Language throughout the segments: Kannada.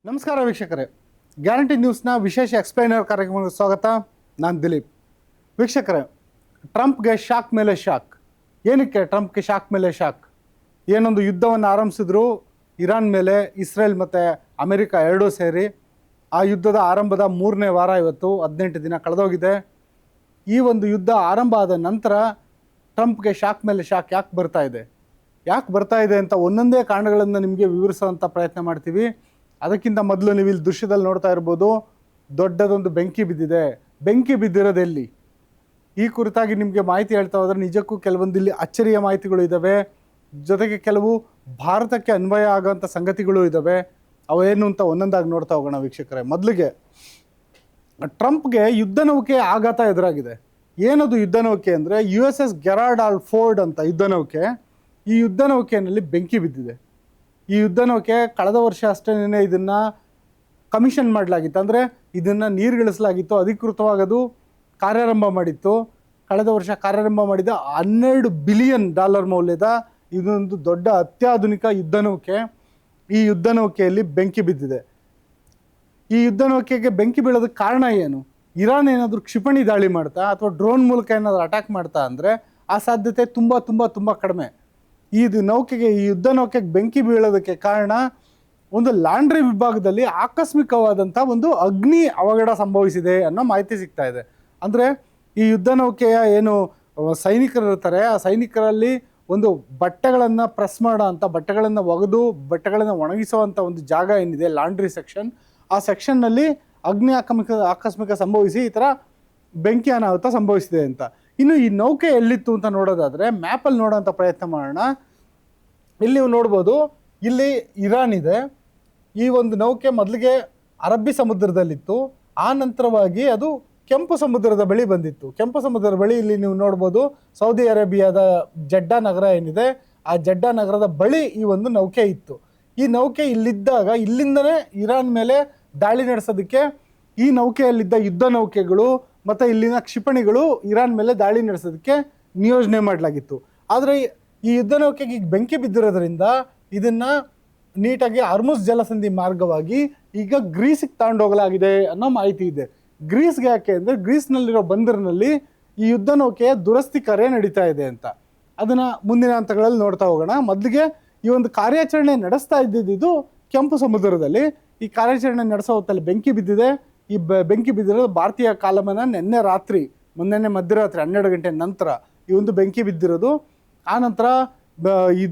ನಮಸ್ಕಾರ ವೀಕ್ಷಕರೇ, ಗ್ಯಾರಂಟಿ ನ್ಯೂಸ್ನ ವಿಶೇಷ ಎಕ್ಸ್ಪ್ಲೈನರ್ ಕಾರ್ಯಕ್ರಮಕ್ಕೆ ಸ್ವಾಗತ. ನಾನು ದಿಲೀಪ್. ವೀಕ್ಷಕರೇ, ಟ್ರಂಪ್ಗೆ ಶಾಕ್ ಮೇಲೆ ಶಾಕ್. ಏನಕ್ಕೆ ಟ್ರಂಪ್ಗೆ ಶಾಕ್ ಮೇಲೆ ಶಾಕ್? ಏನೊಂದು ಯುದ್ಧವನ್ನು ಆರಂಭಿಸಿದ್ರು ಇರಾನ್ ಮೇಲೆ, ಇಸ್ರೇಲ್ ಮತ್ತು ಅಮೆರಿಕ ಎರಡೂ ಸೇರಿ. ಆ ಯುದ್ಧದ ಆರಂಭದ 3ನೇ ವಾರ ಇವತ್ತು, 18 ದಿನ ಕಳೆದೋಗಿದೆ. ಈ ಒಂದು ಯುದ್ಧ ಆರಂಭ ಆದ ನಂತರ ಟ್ರಂಪ್ಗೆ ಶಾಕ್ ಮೇಲೆ ಶಾಕ್ ಯಾಕೆ ಬರ್ತಾ ಇದೆ ಅಂತ ಒಂದೊಂದೇ ಕಾರಣಗಳನ್ನು ನಿಮಗೆ ವಿವರಿಸುವಂಥ ಪ್ರಯತ್ನ ಮಾಡ್ತೀವಿ. ಅದಕ್ಕಿಂತ ಮೊದಲು ನೀವು ಇಲ್ಲಿ ದೃಶ್ಯದಲ್ಲಿ ನೋಡ್ತಾ ಇರ್ಬೋದು, ದೊಡ್ಡದೊಂದು ಬೆಂಕಿ ಬಿದ್ದಿದೆ. ಬೆಂಕಿ ಬಿದ್ದಿರೋದೆಲ್ಲಿ? ಈ ಕುರಿತಾಗಿ ನಿಮಗೆ ಮಾಹಿತಿ ಹೇಳ್ತಾ ಹೋದರೆ ನಿಜಕ್ಕೂ ಕೆಲವೊಂದು ಇಲ್ಲಿ ಅಚ್ಚರಿಯ ಮಾಹಿತಿಗಳು ಇದ್ದಾವೆ. ಜೊತೆಗೆ ಕೆಲವು ಭಾರತಕ್ಕೆ ಅನ್ವಯ ಆಗೋಂಥ ಸಂಗತಿಗಳು ಇದ್ದಾವೆ. ಅವೇನು ಅಂತ ಒಂದೊಂದಾಗಿ ನೋಡ್ತಾ ಹೋಗೋಣ ವೀಕ್ಷಕರೇ. ಮೊದಲಿಗೆ ಟ್ರಂಪ್ಗೆ ಯುದ್ಧ ನೌಕೆ ಆಘಾತ ಎದುರಾಗಿದೆ. ಏನದು ಯುದ್ಧ ನೌಕೆ ಅಂದರೆ USS ಗೆರಾರ್ಡ್ ಆರ್ ಫೋರ್ಡ್ ಅಂತ ಯುದ್ಧ ನೌಕೆ. ಈ ಯುದ್ಧ ನೌಕೆಯಲ್ಲಿ ಬೆಂಕಿ ಬಿದ್ದಿದೆ. ಈ ಯುದ್ಧ ನೌಕೆ ಕಳೆದ ವರ್ಷ ಅಷ್ಟೇ ಇದನ್ನು ಕಮಿಷನ್ ಮಾಡಲಾಗಿತ್ತು, ಅಂದರೆ ಇದನ್ನು ನೀರುಗಿಳಿಸಲಾಗಿತ್ತು. ಅಧಿಕೃತವಾಗದು ಕಾರ್ಯಾರಂಭ ಮಾಡಿತ್ತು. ಕಳೆದ ವರ್ಷ ಕಾರ್ಯಾರಂಭ ಮಾಡಿದ $12 ಬಿಲಿಯನ್ ಮೌಲ್ಯದ ಇದೊಂದು ದೊಡ್ಡ ಅತ್ಯಾಧುನಿಕ ಯುದ್ಧ ನೌಕೆ. ಈ ಯುದ್ಧ ನೌಕೆಯಲ್ಲಿ ಬೆಂಕಿ ಬಿದ್ದಿದೆ. ಈ ಯುದ್ಧ ನೌಕೆಗೆ ಬೆಂಕಿ ಬೀಳೋದಕ್ಕೆ ಕಾರಣ ಏನು? ಇರಾನ್ ಏನಾದರೂ ಕ್ಷಿಪಣಿ ದಾಳಿ ಮಾಡ್ತಾ ಅಥವಾ ಡ್ರೋನ್ ಮೂಲಕ ಏನಾದರೂ ಅಟ್ಯಾಕ್ ಮಾಡ್ತಾ ಅಂದರೆ ಆ ಸಾಧ್ಯತೆ ತುಂಬ ತುಂಬ ತುಂಬ ಕಡಿಮೆ. ಈ ಯುದ್ಧ ನೌಕೆಗೆ ಬೆಂಕಿ ಬೀಳೋದಕ್ಕೆ ಕಾರಣ ಒಂದು ಲಾಂಡ್ರಿ ವಿಭಾಗದಲ್ಲಿ ಆಕಸ್ಮಿಕವಾದಂಥ ಒಂದು ಅಗ್ನಿ ಅವಘಡ ಸಂಭವಿಸಿದೆ ಅನ್ನೋ ಮಾಹಿತಿ ಸಿಗ್ತಾ ಇದೆ. ಅಂದರೆ ಈ ಯುದ್ಧ ನೌಕೆಯ ಏನು ಸೈನಿಕರು ಇರ್ತಾರೆ, ಆ ಸೈನಿಕರಲ್ಲಿ ಒಂದು ಬಟ್ಟೆಗಳನ್ನು ಪ್ರೆಸ್ ಮಾಡೋ ಅಂಥ, ಬಟ್ಟೆಗಳನ್ನು ಒಗೆದು ಬಟ್ಟೆಗಳನ್ನು ಒಣಗಿಸುವಂಥ ಒಂದು ಜಾಗ ಏನಿದೆ, ಲಾಂಡ್ರಿ ಸೆಕ್ಷನ್, ಆ ಸೆಕ್ಷನ್ನಲ್ಲಿ ಅಗ್ನಿ ಆಕಸ್ಮಿಕ ಸಂಭವಿಸಿ ಈ ಥರ ಬೆಂಕಿ ಅನಾಹುತ ಸಂಭವಿಸಿದೆ ಅಂತ. ಇನ್ನು ಈ ನೌಕೆ ಎಲ್ಲಿತ್ತು ಅಂತ ನೋಡೋದಾದರೆ ಮ್ಯಾಪಲ್ಲಿ ನೋಡೋಂಥ ಪ್ರಯತ್ನ ಮಾಡೋಣ. ಇಲ್ಲಿ ನೀವು ನೋಡ್ಬೋದು, ಇಲ್ಲಿ ಇರಾನ್ ಇದೆ. ಈ ಒಂದು ನೌಕೆ ಮೊದಲಿಗೆ ಅರಬ್ಬಿ ಸಮುದ್ರದಲ್ಲಿತ್ತು. ಆ ನಂತರವಾಗಿ ಅದು ಕೆಂಪು ಸಮುದ್ರದ ಬಳಿ ಬಂದಿತ್ತು. ಕೆಂಪು ಸಮುದ್ರದ ಬಳಿ ಇಲ್ಲಿ ನೀವು ನೋಡ್ಬೋದು ಸೌದಿ ಅರೇಬಿಯಾದ ಜಡ್ಡಾ ನಗರ ಏನಿದೆ, ಆ ಜಡ್ಡಾ ನಗರದ ಬಳಿ ಈ ಒಂದು ನೌಕೆ ಇತ್ತು. ಈ ನೌಕೆ ಇಲ್ಲಿದ್ದಾಗ ಇಲ್ಲಿಂದನೇ ಇರಾನ್ ಮೇಲೆ ದಾಳಿ ನಡೆಸೋದಕ್ಕೆ ಈ ನೌಕೆಯಲ್ಲಿದ್ದ ಯುದ್ಧ ನೌಕೆಗಳು ಮತ್ತು ಇಲ್ಲಿನ ಕ್ಷಿಪಣಿಗಳು ಇರಾನ್ ಮೇಲೆ ದಾಳಿ ನಡೆಸೋದಕ್ಕೆ ನಿಯೋಜನೆ ಮಾಡಲಾಗಿತ್ತು. ಆದರೆ ಈ ಯುದ್ಧ ನೌಕೆಗೆ ಈಗ ಬೆಂಕಿ ಬಿದ್ದಿರೋದ್ರಿಂದ ಇದನ್ನು ನೀಟಾಗಿ ಹಾರ್ಮುಜ್ ಜಲಸಂಧಿ ಮಾರ್ಗವಾಗಿ ಈಗ ಗ್ರೀಸಿಗೆ ತಗೊಂಡೋಗಲಾಗಿದೆ ಅನ್ನೋ ಮಾಹಿತಿ ಇದೆ. ಗ್ರೀಸ್ಗೆ ಯಾಕೆ ಅಂದರೆ ಗ್ರೀಸ್ನಲ್ಲಿರೋ ಬಂದರಿನಲ್ಲಿ ಈ ಯುದ್ಧ ನೌಕೆಯ ದುರಸ್ತಿ ಕಾರ್ಯ ನಡೀತಾ ಇದೆ ಅಂತ. ಅದನ್ನು ಮುಂದಿನ ಹಂತಗಳಲ್ಲಿ ನೋಡ್ತಾ ಹೋಗೋಣ. ಮೊದಲಿಗೆ ಈ ಒಂದು ಕಾರ್ಯಾಚರಣೆ ನಡೆಸ್ತಾ ಇದ್ದಿದ್ದು ಕೆಂಪು ಸಮುದ್ರದಲ್ಲಿ. ಈ ಕಾರ್ಯಾಚರಣೆ ನಡೆಸೋ ಹೊತ್ತಲ್ಲಿ ಬೆಂಕಿ ಬಿದ್ದಿದೆ. ಈ ಬೆಂಕಿ ಬಿದ್ದಿರೋದು ಭಾರತೀಯ ಕಾಲಮಾನ ಮೊನ್ನೆ ಮಧ್ಯರಾತ್ರಿ 12 ಗಂಟೆ ನಂತರ ಈ ಒಂದು ಬೆಂಕಿ ಬಿದ್ದಿರೋದು. ಆ ನಂತರ ಈ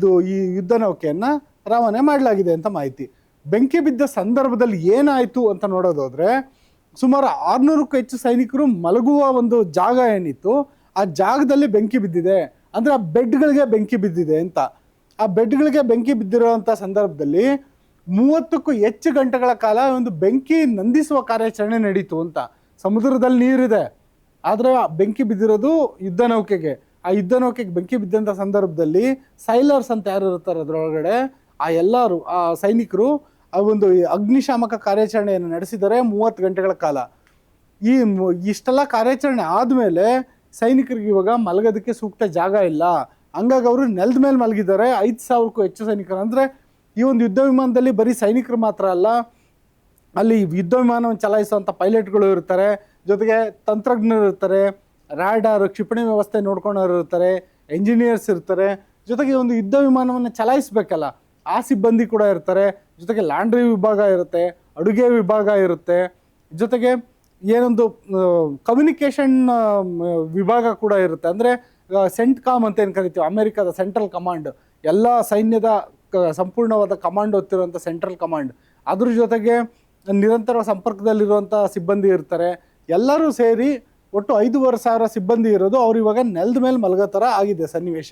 ಯುದ್ಧ ನೌಕೆಯನ್ನು ರವಾನೆ ಮಾಡಲಾಗಿದೆ ಅಂತ ಮಾಹಿತಿ. ಬೆಂಕಿ ಬಿದ್ದ ಸಂದರ್ಭದಲ್ಲಿ ಏನಾಯಿತು ಅಂತ ನೋಡೋದಾದರೆ, ಸುಮಾರು 600ಕ್ಕೂ ಹೆಚ್ಚು ಸೈನಿಕರು ಮಲಗುವ ಒಂದು ಜಾಗ ಏನಿತ್ತು, ಆ ಜಾಗದಲ್ಲಿ ಬೆಂಕಿ ಬಿದ್ದಿದೆ. ಅಂದರೆ ಆ ಬೆಡ್ಗಳಿಗೆ ಬೆಂಕಿ ಬಿದ್ದಿದೆ ಅಂತ. ಆ ಬೆಡ್ಗಳಿಗೆ ಬೆಂಕಿ ಬಿದ್ದಿರೋವಂಥ ಸಂದರ್ಭದಲ್ಲಿ 30ಕ್ಕೂ ಹೆಚ್ಚು ಗಂಟೆಗಳ ಕಾಲ ಒಂದು ಬೆಂಕಿ ನಂದಿಸುವ ಕಾರ್ಯಾಚರಣೆ ನಡೀತು ಅಂತ. ಸಮುದ್ರದಲ್ಲಿ ನೀರಿದೆ, ಆದರೆ ಬೆಂಕಿ ಬಿದ್ದಿರೋದು ಯುದ್ಧ ನೌಕೆಗೆ. ಆ ಯುದ್ಧ ನೌಕೆಗೆ ಬೆಂಕಿ ಬಿದ್ದಂಥ ಸಂದರ್ಭದಲ್ಲಿ ಸೈಲರ್ಸ್ ಅಂತ ಯಾರು ಇರ್ತಾರೆ ಅದರೊಳಗಡೆ, ಆ ಎಲ್ಲರೂ ಆ ಸೈನಿಕರು ಆ ಒಂದು ಅಗ್ನಿಶಾಮಕ ಕಾರ್ಯಾಚರಣೆಯನ್ನು ನಡೆಸಿದ್ದಾರೆ 30 ಗಂಟೆಗಳ ಕಾಲ. ಇಷ್ಟೆಲ್ಲ ಕಾರ್ಯಾಚರಣೆ ಆದಮೇಲೆ ಸೈನಿಕರಿಗೆ ಇವಾಗ ಮಲಗೋದಕ್ಕೆ ಸೂಕ್ತ ಜಾಗ ಇಲ್ಲ. ಹಂಗಾಗಿ ಅವರು ನೆಲದ ಮೇಲೆ ಮಲಗಿದ್ದಾರೆ. 5,000ಕ್ಕೂ ಹೆಚ್ಚು ಸೈನಿಕರು. ಅಂದರೆ ಈ ಒಂದು ಯುದ್ಧ ವಿಮಾನದಲ್ಲಿ ಬರೀ ಸೈನಿಕರು ಮಾತ್ರ ಅಲ್ಲ, ಅಲ್ಲಿ ಯುದ್ಧ ವಿಮಾನವನ್ನು ಚಲಾಯಿಸುವಂಥ ಪೈಲಟ್ಗಳು ಇರ್ತಾರೆ, ಜೊತೆಗೆ ತಂತ್ರಜ್ಞರು ಇರ್ತಾರೆ, ರಾಡಾರ್ ಕ್ಷಿಪಣಿ ವ್ಯವಸ್ಥೆ ನೋಡ್ಕೊಂಡವ್ರು ಇರ್ತಾರೆ, ಎಂಜಿನಿಯರ್ಸ್ ಇರ್ತಾರೆ, ಜೊತೆಗೆ ಒಂದು ಯುದ್ಧ ವಿಮಾನವನ್ನು ಚಲಾಯಿಸಬೇಕಲ್ಲ ಆ ಸಿಬ್ಬಂದಿ ಕೂಡ ಇರ್ತಾರೆ. ಜೊತೆಗೆ ಲಾಂಡ್ರಿ ವಿಭಾಗ ಇರುತ್ತೆ, ಅಡುಗೆ ವಿಭಾಗ ಇರುತ್ತೆ, ಜೊತೆಗೆ ಏನೊಂದು ಕಮ್ಯುನಿಕೇಷನ್ ವಿಭಾಗ ಕೂಡ ಇರುತ್ತೆ. ಅಂದರೆ ಸೆಂಟ್ಕಾಮ್ ಅಂತ ಏನು ಕರಿತೀವಿ, ಅಮೆರಿಕದ ಸೆಂಟ್ರಲ್ ಕಮಾಂಡ್, ಎಲ್ಲ ಸೈನ್ಯದ ಸಂಪೂರ್ಣವಾದ ಕಮಾಂಡ್ ಹೊತ್ತಿರುವಂಥ ಸೆಂಟ್ರಲ್ ಕಮಾಂಡ್, ಅದ್ರ ಜೊತೆಗೆ ನಿರಂತರ ಸಂಪರ್ಕದಲ್ಲಿರುವಂಥ ಸಿಬ್ಬಂದಿ ಇರ್ತಾರೆ. ಎಲ್ಲರೂ ಸೇರಿ ಒಟ್ಟು 5,500 ಸಿಬ್ಬಂದಿ ಇರೋದು. ಅವ್ರು ಇವಾಗ ನೆಲದ ಮೇಲೆ ಮಲಗೋ ಥರ ಆಗಿದೆ ಸನ್ನಿವೇಶ.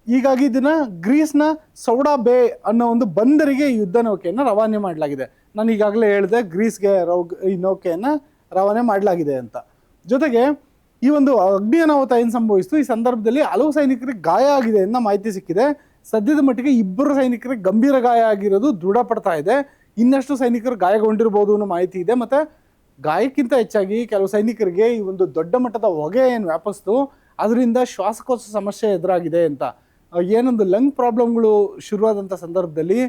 ಹೀಗಾಗಿ ಇದನ್ನು ಗ್ರೀಸ್ನ ಸೌಡಾ ಬೇ ಅನ್ನೋ ಒಂದು ಬಂದರಿಗೆ ಈ ಯುದ್ಧ ನೌಕೆಯನ್ನು ರವಾನೆ ಮಾಡಲಾಗಿದೆ. ನಾನು ಈಗಾಗಲೇ ಹೇಳಿದೆ ಗ್ರೀಸ್ಗೆ ಈ ನೌಕೆಯನ್ನು ರವಾನೆ ಮಾಡಲಾಗಿದೆ ಅಂತ. ಜೊತೆಗೆ ಈ ಒಂದು ಅಗ್ನಿ ಅನಾಹುತ ಏನು ಸಂಭವಿಸಿತು, ಈ ಸಂದರ್ಭದಲ್ಲಿ ಹಲವು ಸೈನಿಕರಿಗೆ ಗಾಯ ಆಗಿದೆ ಅನ್ನೋ ಮಾಹಿತಿ ಸಿಕ್ಕಿದೆ. ಸದ್ಯದ ಮಟ್ಟಿಗೆ 2 ಸೈನಿಕರಿಗೆ ಗಂಭೀರ ಗಾಯ ಆಗಿರೋದು ದೃಢಪಡ್ತಾ ಇದೆ. ಇನ್ನಷ್ಟು ಸೈನಿಕರು ಗಾಯಗೊಂಡಿರ್ಬೋದು ಅನ್ನೋ ಮಾಹಿತಿ ಇದೆ. ಮತ್ತು ಗಾಯಕ್ಕಿಂತ ಹೆಚ್ಚಾಗಿ ಕೆಲವು ಸೈನಿಕರಿಗೆ ಈ ಒಂದು ದೊಡ್ಡ ಮಟ್ಟದ ಹೊಗೆ ಏನು ವ್ಯಾಪಿಸ್ತು, ಅದರಿಂದ ಶ್ವಾಸಕೋಶ ಸಮಸ್ಯೆ ಎದುರಾಗಿದೆ ಅಂತ. ಏನೊಂದು ಲಂಗ್ ಪ್ರಾಬ್ಲಮ್ಗಳು ಶುರುವಾದಂಥ ಸಂದರ್ಭದಲ್ಲಿ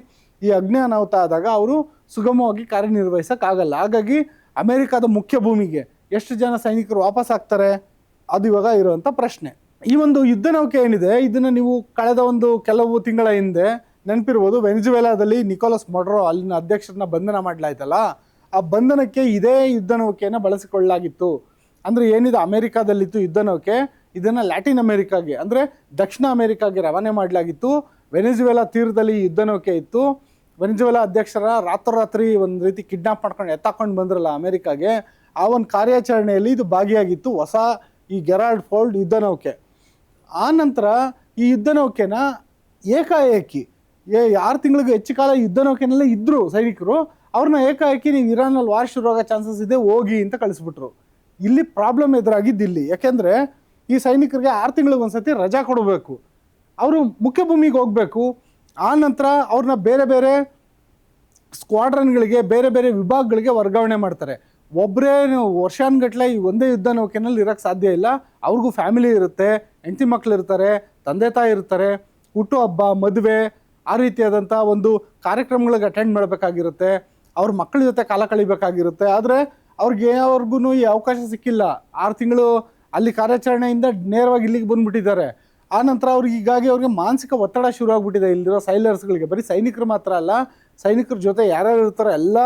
ಈ ಅಗ್ನಿ ಅನಾಹುತ ಆದಾಗ ಅವರು ಸುಗಮವಾಗಿ ಕಾರ್ಯನಿರ್ವಹಿಸೋಕ್ಕಾಗಲ್ಲ. ಹಾಗಾಗಿ ಅಮೆರಿಕದ ಮುಖ್ಯ ಭೂಮಿಗೆ ಎಷ್ಟು ಜನ ಸೈನಿಕರು ವಾಪಸ್ ಆಗ್ತಾರೆ, ಅದು ಇವಾಗ ಇರುವಂಥ ಪ್ರಶ್ನೆ. ಈ ಒಂದು ಯುದ್ಧ ನೌಕೆ ಏನಿದೆ, ಇದನ್ನು ನೀವು ಕಳೆದ ಕೆಲವು ತಿಂಗಳ ಹಿಂದೆ ನೆನಪಿರ್ಬೋದು, ವೆನಿಜುವೆಲಾದಲ್ಲಿ ನಿಕೋಲಸ್ ಮೊಡ್ರೋ ಅಲ್ಲಿನ ಅಧ್ಯಕ್ಷರನ್ನ ಬಂಧನ ಮಾಡಲಾಯ್ತಲ್ಲ, ಆ ಬಂಧನಕ್ಕೆ ಇದೇ ಯುದ್ಧ ನೌಕೆಯನ್ನು ಬಳಸಿಕೊಳ್ಳಲಾಗಿತ್ತು. ಅಂದರೆ ಏನಿದೆ ಅಮೆರಿಕಾದಲ್ಲಿತ್ತು ಯುದ್ಧ ನೌಕೆ, ಇದನ್ನು ಲ್ಯಾಟಿನ್ ಅಮೆರಿಕಾಗೆ ಅಂದರೆ ದಕ್ಷಿಣ ಅಮೆರಿಕಾಗೆ ರವಾನೆ ಮಾಡಲಾಗಿತ್ತು. ವೆನಿಜುವೆಲಾ ತೀರದಲ್ಲಿ ಯುದ್ಧ ನೌಕೆ ಇತ್ತು. ವೆನಿಜುವೆಲಾ ಅಧ್ಯಕ್ಷರ ರಾತ್ರೋರಾತ್ರಿ ಒಂದು ರೀತಿ ಕಿಡ್ನಾಪ್ ಮಾಡ್ಕೊಂಡು ಎತ್ತಾಕೊಂಡು ಬಂದ್ರಲ್ಲ ಅಮೆರಿಕಾಗೆ, ಆ ಒಂದು ಕಾರ್ಯಾಚರಣೆಯಲ್ಲಿ ಇದು ಭಾಗಿಯಾಗಿತ್ತು ಹೊಸ ಈ ಗೆರಾಲ್ಡ್ ಫೋರ್ಡ್ ಯುದ್ಧ ನೌಕೆ. ಆ ನಂತರ ಈ ಯುದ್ಧ ನೌಕೆನ ಏಕಾಏಕಿ 6 ತಿಂಗಳಿಗೆ ಹೆಚ್ಚು ಕಾಲ ಯುದ್ಧ ನೌಕೆನಲ್ಲೇ ಇದ್ದರು ಸೈನಿಕರು, ಅವ್ರನ್ನ ಏಕಾಏಕಿ ನೀವು ಇರಾನಲ್ಲಿ ವಾರ್ ಶುರುವಾಗೋ ಚಾನ್ಸಸ್ ಇದೆ ಹೋಗಿ ಅಂತ ಕಳಿಸ್ಬಿಟ್ರು. ಇಲ್ಲಿ ಪ್ರಾಬ್ಲಮ್ ಎದುರಾಗಿದ್ದು ಇಲ್ಲಿ, ಯಾಕೆಂದರೆ ಈ ಸೈನಿಕರಿಗೆ 6 ತಿಂಗಳಿಗೆ ಒಂದ್ಸತಿ ರಜಾ ಕೊಡಬೇಕು, ಅವರು ಮುಖ್ಯ ಭೂಮಿಗೆ ಹೋಗಬೇಕು. ಆ ನಂತರ ಅವ್ರನ್ನ ಬೇರೆ ಬೇರೆ ಸ್ಕ್ವಾಡ್ರನ್ಗಳಿಗೆ, ಬೇರೆ ಬೇರೆ ವಿಭಾಗಗಳಿಗೆ ವರ್ಗಾವಣೆ ಮಾಡ್ತಾರೆ. ಒಬ್ಬರೇ ವರ್ಷಾನುಗಟ್ಲೆ ಈ ಒಂದೇ ಯುದ್ಧ ನೌಕೆನಲ್ಲಿ ಇರೋಕ್ಕೆ ಸಾಧ್ಯ ಇಲ್ಲ. ಅವ್ರಿಗೂ ಫ್ಯಾಮಿಲಿ ಇರುತ್ತೆ, ಹೆಂಡತಿ ಮಕ್ಕಳು ಇರ್ತಾರೆ, ತಂದೆ ತಾಯಿ ಇರ್ತಾರೆ, ಹುಟ್ಟುಹಬ್ಬ, ಮದುವೆ, ಆ ರೀತಿಯಾದಂಥ ಒಂದು ಕಾರ್ಯಕ್ರಮಗಳಿಗೆ ಅಟೆಂಡ್ ಮಾಡಬೇಕಾಗಿರುತ್ತೆ, ಅವ್ರ ಮಕ್ಕಳ ಜೊತೆ ಕಾಲ ಕಳಿಬೇಕಾಗಿರುತ್ತೆ. ಆದರೆ ಅವ್ರಿಗೂ ಈ ಅವಕಾಶ ಸಿಕ್ಕಿಲ್ಲ. 6 ತಿಂಗಳು ಅಲ್ಲಿ ಕಾರ್ಯಾಚರಣೆಯಿಂದ ನೇರವಾಗಿ ಇಲ್ಲಿಗೆ ಬಂದುಬಿಟ್ಟಿದ್ದಾರೆ. ಆ ನಂತರ ಅವ್ರಿಗೆ ಮಾನಸಿಕ ಒತ್ತಡ ಶುರು ಆಗಿಬಿಟ್ಟಿದೆ ಇಲ್ಲಿರೋ ಸೈಲರ್ಸ್ಗಳಿಗೆ. ಬರೀ ಸೈನಿಕರು ಮಾತ್ರ ಅಲ್ಲ, ಸೈನಿಕರ ಜೊತೆ ಯಾರ್ಯಾರು ಇರ್ತಾರೋ ಎಲ್ಲ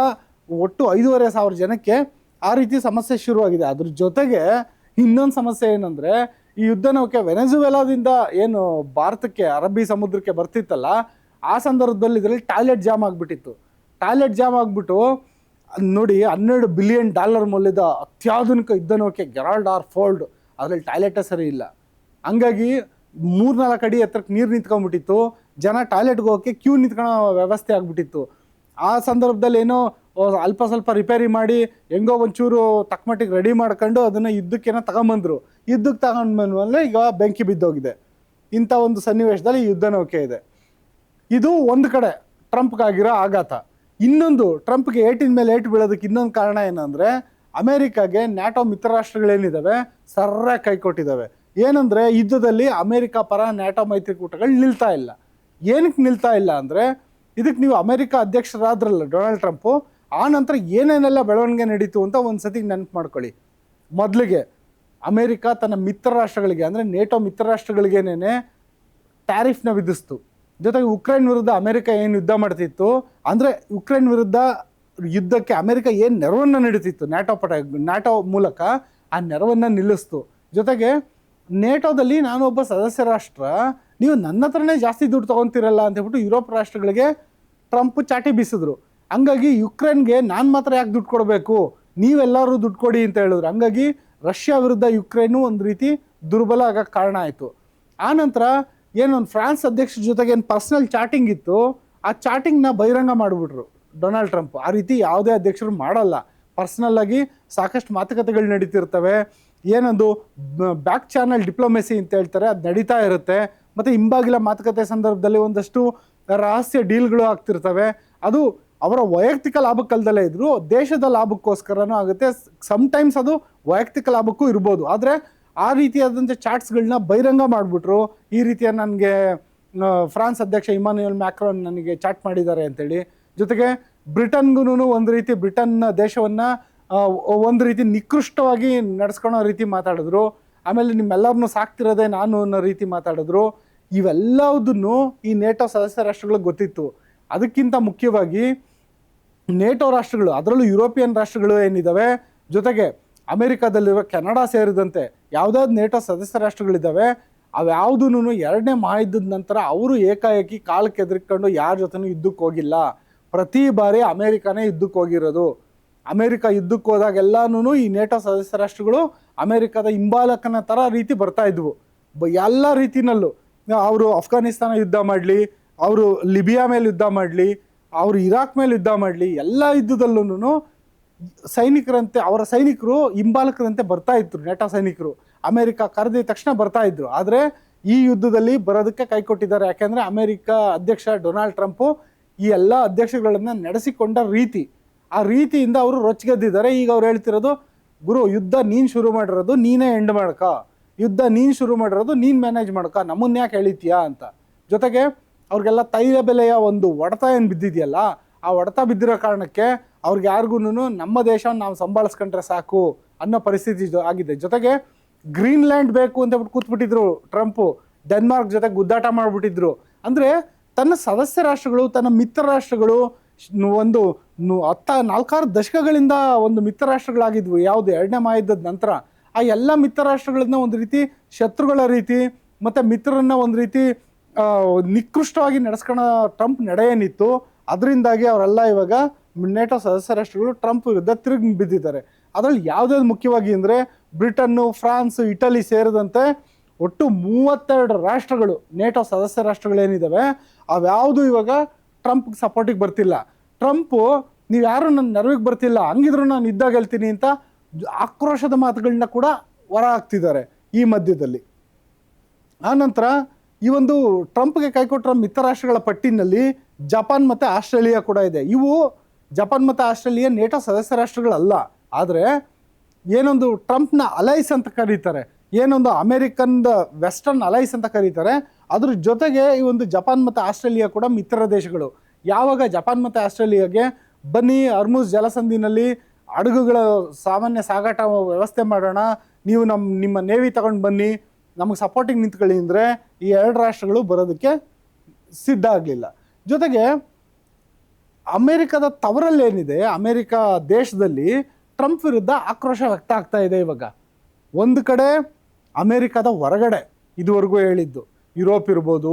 ಒಟ್ಟು 5,500 ಜನಕ್ಕೆ ಆ ರೀತಿ ಸಮಸ್ಯೆ ಶುರುವಾಗಿದೆ. ಅದ್ರ ಜೊತೆಗೆ ಇನ್ನೊಂದು ಸಮಸ್ಯೆ ಏನಂದರೆ, ಈ ಯುದ್ಧ ನೌಕೆ ವೆನೆಜುವೆಲಾದಿಂದ ಏನು ಭಾರತಕ್ಕೆ ಅರಬ್ಬಿ ಸಮುದ್ರಕ್ಕೆ ಬರ್ತಿತ್ತಲ್ಲ, ಆ ಸಂದರ್ಭದಲ್ಲಿ ಇದರಲ್ಲಿ ಟಾಯ್ಲೆಟ್ ಜಾಮ್ ಆಗಿಬಿಟ್ಟಿತ್ತು. ಟಾಯ್ಲೆಟ್ ಜಾಮ್ ಆಗಿಬಿಟ್ಟು ನೋಡಿ, $12 ಬಿಲಿಯನ್ ಮೌಲ್ಯದ ಅತ್ಯಾಧುನಿಕ ಯುದ್ಧ ನೌಕೆ ಗೆರಾಲ್ಡ್ ಆರ್ ಫೋರ್ಡ್, ಅದರಲ್ಲಿ ಟಾಯ್ಲೆಟೇ ಸರಿ ಇಲ್ಲ. ಹಂಗಾಗಿ 3-4 ಅಡಿ ಎತ್ತರಕ್ಕೆ ನೀರು ನಿಂತ್ಕೊಂಡ್ಬಿಟ್ಟಿತ್ತು. ಜನ ಟಾಯ್ಲೆಟ್ಗೆ ಹೋಗೋಕ್ಕೆ ಕ್ಯೂ ನಿಂತ್ಕೊಳ್ಳೋ ವ್ಯವಸ್ಥೆ ಆಗಿಬಿಟ್ಟಿತ್ತು. ಆ ಸಂದರ್ಭದಲ್ಲಿ ಏನೋ ಅಲ್ಪ ಸ್ವಲ್ಪ ರಿಪೇರಿ ಮಾಡಿ ಹೆಂಗೋ ಒಂಚೂರು ತಕ್ಕಮಟ್ಟಿಗೆ ರೆಡಿ ಮಾಡ್ಕೊಂಡು ಅದನ್ನು ಯುದ್ಧಕ್ಕೇನೋ ತಗೊಂಬಂದರು. ಯುದ್ಧಕ್ಕೆ ತಗೊಂಡ್ಮೇಲೆ ಈಗ ಬೆಂಕಿ ಬಿದ್ದೋಗಿದೆ. ಇಂಥ ಒಂದು ಸನ್ನಿವೇಶದಲ್ಲಿ ಯುದ್ಧ ನೌಕೆ ಇದೆ. ಇದು ಒಂದು ಕಡೆ ಟ್ರಂಪ್ಗಾಗಿರೋ ಆಘಾತ. ಇನ್ನೊಂದು, ಟ್ರಂಪ್ಗೆ ಏಟಿನ ಮೇಲೆ ಏಟು ಬೀಳೋದಕ್ಕೆ ಇನ್ನೊಂದು ಕಾರಣ ಏನಂದರೆ, ಅಮೇರಿಕಾಗೆ ನ್ಯಾಟೋ ಮಿತ್ರ ರಾಷ್ಟ್ರಗಳೇನಿದ್ದಾವೆ ಸರ್ರಾಗಿ ಕೈ ಕೊಟ್ಟಿದ್ದಾವೆ. ಏನಂದರೆ, ಯುದ್ಧದಲ್ಲಿ ಅಮೇರಿಕಾ ಪರ ನ್ಯಾಟೋ ಮೈತ್ರಿಕೂಟಗಳು ನಿಲ್ತಾ ಇಲ್ಲ. ಏನಕ್ಕೆ ನಿಲ್ತಾ ಇಲ್ಲ ಅಂದರೆ, ಇದಕ್ಕೆ ನೀವು ಅಮೇರಿಕಾ ಅಧ್ಯಕ್ಷರಾದ್ರಲ್ಲ ಡೊನಾಲ್ಡ್ ಟ್ರಂಪು, ಆ ನಂತರ ಏನೇನೆಲ್ಲ ಬೆಳವಣಿಗೆ ನಡೀತು ಅಂತ ಒಂದು ಸತಿಗೆ ನೆನಪು ಮಾಡ್ಕೊಳ್ಳಿ. ಮೊದಲಿಗೆ ಅಮೇರಿಕಾ ತನ್ನ ಮಿತ್ರ ರಾಷ್ಟ್ರಗಳಿಗೆ ಅಂದರೆ ನೇಟೋ ಮಿತ್ರ ರಾಷ್ಟ್ರಗಳಿಗೇನೆ ಟ್ಯಾರಿಫ್ನ ವಿಧಿಸ್ತು. ಜೊತೆಗೆ ಉಕ್ರೇನ್ ವಿರುದ್ಧ ಅಮೇರಿಕಾ ಏನು ಯುದ್ಧ ಮಾಡ್ತಿತ್ತು, ಅಂದರೆ ಉಕ್ರೇನ್ ವಿರುದ್ಧ ಯುದ್ಧಕ್ಕೆ ಅಮೇರಿಕಾ ಏನು ನೆರವನ್ನು ನೀಡುತ್ತಿತ್ತು ನ್ಯಾಟೋ ಮೂಲಕ, ಆ ನೆರವನ್ನು ನಿಲ್ಲಿಸ್ತು. ಜೊತೆಗೆ ನೇಟೋದಲ್ಲಿ ನಾನೊಬ್ಬ ಸದಸ್ಯ ರಾಷ್ಟ್ರ, ನೀವು ನನ್ನ ಹತ್ರನೇ ಜಾಸ್ತಿ ದುಡ್ಡು ತೊಗೊತೀರಲ್ಲ ಅಂತ ಹೇಳ್ಬಿಟ್ಟು ಯುರೋಪ್ ರಾಷ್ಟ್ರಗಳಿಗೆ ಟ್ರಂಪ್ ಚಾಟಿ ಬೀಸಿದ್ರು. ಹಂಗಾಗಿ ಯುಕ್ರೇನ್ಗೆ ನಾನು ಮಾತ್ರ ಯಾಕೆ ದುಡ್ಡು ಕೊಡಬೇಕು, ನೀವೆಲ್ಲರೂ ದುಡ್ಡು ಕೊಡಿ ಅಂತ ಹೇಳಿದ್ರು. ಹಂಗಾಗಿ ರಷ್ಯಾ ವಿರುದ್ಧ ಯುಕ್ರೇನು ಒಂದು ರೀತಿ ದುರ್ಬಲ ಆಗೋಕ್ಕೆ ಕಾರಣ ಆಯಿತು. ಆನಂತರ ಏನೊಂದು ಫ್ರಾನ್ಸ್ ಅಧ್ಯಕ್ಷರ ಜೊತೆಗೆ ಏನು ಪರ್ಸ್ನಲ್ ಚಾಟಿಂಗ್ ಇತ್ತು, ಆ ಚಾಟಿಂಗ್ನ ಬಹಿರಂಗ ಮಾಡಿಬಿಟ್ರು ಡೊನಾಲ್ಡ್ ಟ್ರಂಪ್. ಆ ರೀತಿ ಯಾವುದೇ ಅಧ್ಯಕ್ಷರು ಮಾಡಲ್ಲ. ಪರ್ಸ್ನಲ್ಲಾಗಿ ಸಾಕಷ್ಟು ಮಾತುಕತೆಗಳು ನಡೀತಿರ್ತವೆ. ಏನೊಂದು ಬ್ಯಾಕ್ ಚಾನಲ್ ಡಿಪ್ಲೊಮೆಸಿ ಅಂತ ಹೇಳ್ತಾರೆ, ಅದು ನಡೀತಾ ಇರುತ್ತೆ. ಮತ್ತು ಹಿಂಬಾಗಿಲ ಮಾತುಕತೆ ಸಂದರ್ಭದಲ್ಲಿ ಒಂದಷ್ಟು ರಹಸ್ಯ ಡೀಲ್ಗಳು ಆಗ್ತಿರ್ತವೆ. ಅದು ಅವರ ವೈಯಕ್ತಿಕ ಲಾಭಕ್ಕಲ್ದಲ್ಲೇ ಇದ್ದರೂ ದೇಶದ ಲಾಭಕ್ಕೋಸ್ಕರನೂ ಆಗುತ್ತೆ. ಸಮ್ಟೈಮ್ಸ್ ಅದು ವೈಯಕ್ತಿಕ ಲಾಭಕ್ಕೂ ಇರ್ಬೋದು. ಆದರೆ ಆ ರೀತಿಯಾದಂಥ ಚಾಟ್ಸ್ಗಳನ್ನ ಬಹಿರಂಗ ಮಾಡಿಬಿಟ್ರು. ಈ ರೀತಿಯ ನನಗೆ ಫ್ರಾನ್ಸ್ ಅಧ್ಯಕ್ಷ ಇಮಾನ್ಯುಯಲ್ ಮ್ಯಾಕ್ರಾನ್ ನನಗೆ ಚಾಟ್ ಮಾಡಿದ್ದಾರೆ ಅಂತೇಳಿ. ಜೊತೆಗೆ ಬ್ರಿಟನ್ಗೂ ಒಂದು ರೀತಿ ಬ್ರಿಟನ್ ದೇಶವನ್ನು ಒಂದು ರೀತಿ ನಿಕೃಷ್ಟವಾಗಿ ನಡೆಸ್ಕೊಳೋ ರೀತಿ ಮಾತಾಡಿದ್ರು. ಆಮೇಲೆ ನಿಮ್ಮೆಲ್ಲರನ್ನೂ ಸಾಕ್ತಿರೋದೇ ನಾನು ಅನ್ನೋ ರೀತಿ ಮಾತಾಡಿದ್ರು. ಇವೆಲ್ಲದನ್ನು ಈ ನೇಟೋ ಸದಸ್ಯ ರಾಷ್ಟ್ರಗಳಿಗೆ ಗೊತ್ತಿತ್ತು. ಅದಕ್ಕಿಂತ ಮುಖ್ಯವಾಗಿ ನೇಟೋ ರಾಷ್ಟ್ರಗಳು, ಅದರಲ್ಲೂ ಯುರೋಪಿಯನ್ ರಾಷ್ಟ್ರಗಳು ಏನಿದ್ದಾವೆ, ಜೊತೆಗೆ ಅಮೆರಿಕಾದಲ್ಲಿರುವ ಕೆನಡಾ ಸೇರಿದಂತೆ ಯಾವುದಾದ್ರು ನೇಟೋ ಸದಸ್ಯ ರಾಷ್ಟ್ರಗಳಿದ್ದಾವೆ, ಅವ್ಯಾವುದೂ 2ನೇ ಮಹಾಯುದ್ಧದ ನಂತರ ಅವರು ಏಕಾಏಕಿ ಕಾಲಕ್ಕೆ ಎದುರಿಕೊಂಡು ಯಾರ ಜೊತೆನೂ ಯುದ್ಧಕ್ಕೆ ಹೋಗಿಲ್ಲ. ಪ್ರತಿ ಬಾರಿ ಅಮೇರಿಕಾನೇ ಯುದ್ಧಕ್ಕೆ ಹೋಗಿರೋದು. ಅಮೇರಿಕಾ ಯುದ್ಧಕ್ಕೆ ಹೋದಾಗೆಲ್ಲನೂ ಈ ನೇಟೋ ಸದಸ್ಯ ರಾಷ್ಟ್ರಗಳು ಅಮೇರಿಕಾದ ಹಿಂಬಾಲಕನ ಥರ ರೀತಿ ಬರ್ತಾ ಇದ್ವು. ಎಲ್ಲ ರೀತಿಯಲ್ಲೂ ಅವರು ಅಫ್ಘಾನಿಸ್ತಾನ ಯುದ್ಧ ಮಾಡಲಿ, ಅವರು ಲಿಬಿಯಾ ಮೇಲೆ ಯುದ್ಧ ಮಾಡಲಿ, ಅವರು ಇರಾಕ್ ಮೇಲೆ ಯುದ್ಧ ಮಾಡಲಿ, ಎಲ್ಲ ಯುದ್ಧದಲ್ಲೂ ಸೈನಿಕರಂತೆ ಅವರ ಸೈನಿಕರು ಹಿಂಬಾಲಕರಂತೆ ಬರ್ತಾ ಇದ್ರು. ನೇಟೋ ಸೈನಿಕರು ಅಮೇರಿಕಾ ಕರೆದಿದ ತಕ್ಷಣ ಬರ್ತಾ ಇದ್ರು. ಆದರೆ ಈ ಯುದ್ಧದಲ್ಲಿ ಬರೋದಕ್ಕೆ ಕೈ ಕೊಟ್ಟಿದ್ದಾರೆ. ಯಾಕೆಂದರೆ ಅಮೇರಿಕಾ ಅಧ್ಯಕ್ಷ ಡೊನಾಲ್ಡ್ ಟ್ರಂಪು ಈ ಎಲ್ಲ ಅಧ್ಯಕ್ಷಗಳನ್ನು ನಡೆಸಿಕೊಂಡ ರೀತಿ, ಆ ರೀತಿಯಿಂದ ಅವರು ರೊಚ್ಚಿಗೆದ್ದಿದ್ದಾರೆ. ಈಗ ಅವ್ರು ಹೇಳ್ತಿರೋದು, ಗುರು ಯುದ್ಧ ನೀನು ಶುರು ಮಾಡಿರೋದು ನೀನೇ ಎಂಡ್ ಮಾಡ್ಕ, ಯುದ್ಧ ನೀನು ಶುರು ಮಾಡಿರೋದು ನೀನು ಮ್ಯಾನೇಜ್ ಮಾಡ್ಕ, ನಮ್ಮನ್ನ ಯಾಕೆ ಎಳಿತೀಯಾ ಅಂತ. ಜೊತೆಗೆ ಅವ್ರಿಗೆಲ್ಲ ತೈಲ ಬೆಲೆಯ ಒಂದು ಹೊಡೆತ ಏನು ಬಿದ್ದಿದೆಯಲ್ಲ, ಆ ಹೊಡೆತ ಬಿದ್ದಿರೋ ಕಾರಣಕ್ಕೆ ಅವ್ರಿಗೆ ಯಾರಿಗೂ ನಮ್ಮ ದೇಶವನ್ನು ನಾವು ಸಂಭಾಳಿಸ್ಕೊಂಡ್ರೆ ಸಾಕು ಅನ್ನೋ ಪರಿಸ್ಥಿತಿ ಆಗಿದೆ. ಜೊತೆಗೆ ಗ್ರೀನ್ಲ್ಯಾಂಡ್ ಬೇಕು ಅಂತ ಕೂತ್ಬಿಟ್ಟಿದ್ರು ಟ್ರಂಪು, ಡೆನ್ಮಾರ್ಕ್ ಜೊತೆ ಗುದ್ದಾಟ ಮಾಡಿಬಿಟ್ಟಿದ್ರು. ಅಂದರೆ ತನ್ನ ಸದಸ್ಯ ರಾಷ್ಟ್ರಗಳು, ತನ್ನ ಮಿತ್ರ ರಾಷ್ಟ್ರಗಳು ಒಂದು 4-6 ದಶಕಗಳಿಂದ ಒಂದು ಮಿತ್ರ ರಾಷ್ಟ್ರಗಳಾಗಿದ್ವು ಯಾವುದು ಎರಡನೇ ಮಹಾಯುದ್ಧದ ನಂತರ. ಆ ಎಲ್ಲ ಮಿತ್ರ ರಾಷ್ಟ್ರಗಳನ್ನ ಒಂದು ರೀತಿ ಶತ್ರುಗಳ ರೀತಿ ಮತ್ತು ಮಿತ್ರರನ್ನ ಒಂದು ರೀತಿ ನಿಕೃಷ್ಟವಾಗಿ ನಡೆಸ್ಕೊಳ್ಳೋ ಟ್ರಂಪ್ ನಡೆ ಏನಿತ್ತು, ಅದರಿಂದಾಗಿ ಅವರೆಲ್ಲ ಇವಾಗ ನೇಟೋ ಸದಸ್ಯ ರಾಷ್ಟ್ರಗಳು ಟ್ರಂಪ್ ವಿರುದ್ಧ ತಿರುಗಿ ಬಿದ್ದಿದ್ದಾರೆ. ಅದರಲ್ಲಿ ಯಾವುದಾದ್ರು ಮುಖ್ಯವಾಗಿ ಅಂದರೆ ಬ್ರಿಟನ್ನು, ಫ್ರಾನ್ಸ್, ಇಟಲಿ ಸೇರಿದಂತೆ ಒಟ್ಟು 32 ರಾಷ್ಟ್ರಗಳು, ನೇಟೋ ಸದಸ್ಯ ರಾಷ್ಟ್ರಗಳೇನಿದ್ದಾವೆ ಅವ್ಯಾವುದು ಇವಾಗ ಟ್ರಂಪ್ಗೆ ಸಪೋರ್ಟಿಗೆ ಬರ್ತಿಲ್ಲ. ಟ್ರಂಪು ನೀವು ಯಾರು ನನ್ನ ನೆರವಿಗೆ ಬರ್ತಿಲ್ಲ, ಹಂಗಿದ್ರು ನಾನು ಯುದ್ಧ ಗೆಲ್ತೀನಿ ಅಂತ ಆಕ್ರೋಶದ ಮಾತುಗಳನ್ನ ಕೂಡ ಹೊರ ಹಾಕ್ತಿದ್ದಾರೆ ಈ ಮಧ್ಯದಲ್ಲಿ. ಆನಂತರ ಈ ಒಂದು ಟ್ರಂಪ್ಗೆ ಕೈಕೊಟ್ಟರ ಮಿತ್ರ ರಾಷ್ಟ್ರಗಳ ಪಟ್ಟಿನಲ್ಲಿ ಜಪಾನ್ ಮತ್ತು ಆಸ್ಟ್ರೇಲಿಯಾ ಕೂಡ ಇದೆ. ಇವು ಜಪಾನ್ ಮತ್ತು ಆಸ್ಟ್ರೇಲಿಯಾ ನೇಟೋ ಸದಸ್ಯ ರಾಷ್ಟ್ರಗಳಲ್ಲ, ಆದರೆ ಏನೊಂದು ಟ್ರಂಪ್ನ ಅಲೈಸ್ ಅಂತ ಕರೀತಾರೆ, ಏನೊಂದು ಅಮೇರಿಕನ್ದ ವೆಸ್ಟರ್ನ್ ಅಲೈಸ್ ಅಂತ ಕರೀತಾರೆ, ಅದ್ರ ಜೊತೆಗೆ ಈ ಒಂದು ಜಪಾನ್ ಮತ್ತು ಆಸ್ಟ್ರೇಲಿಯಾ ಕೂಡ ಮಿತ್ರ ದೇಶಗಳು. ಯಾವಾಗ ಜಪಾನ್ ಮತ್ತು ಆಸ್ಟ್ರೇಲಿಯಾಗೆ ಬನ್ನಿ ಹರ್ಮುಜ್ ಜಲಸಂಧಿನಲ್ಲಿ ಹಡಗುಗಳ ಸಾಮಾನ್ಯ ಸಾಗಾಟ ವ್ಯವಸ್ಥೆ ಮಾಡೋಣ, ನೀವು ನಿಮ್ಮ ನೇವಿ ತಗೊಂಡು ಬನ್ನಿ, ನಮಗೆ ಸಪೋರ್ಟಿಗೆ ನಿಂತ್ಕೊಳ್ಳಿ ಅಂದರೆ ಈ 2 ರಾಷ್ಟ್ರಗಳು ಬರೋದಕ್ಕೆ ಸಿದ್ಧ ಆಗಲಿಲ್ಲ. ಜೊತೆಗೆ ಅಮೇರಿಕದ ತವರಲ್ಲೇನಿದೆ, ಅಮೇರಿಕ ದೇಶದಲ್ಲಿ ಟ್ರಂಪ್ ವಿರುದ್ಧ ಆಕ್ರೋಶ ವ್ಯಕ್ತ ಆಗ್ತಾ ಇದೆ ಇವಾಗ. ಒಂದು ಕಡೆ ಅಮೇರಿಕದ ಹೊರಗಡೆ ಇದುವರೆಗೂ ಹೇಳಿದ್ದು ಯುರೋಪ್ ಇರ್ಬೋದು,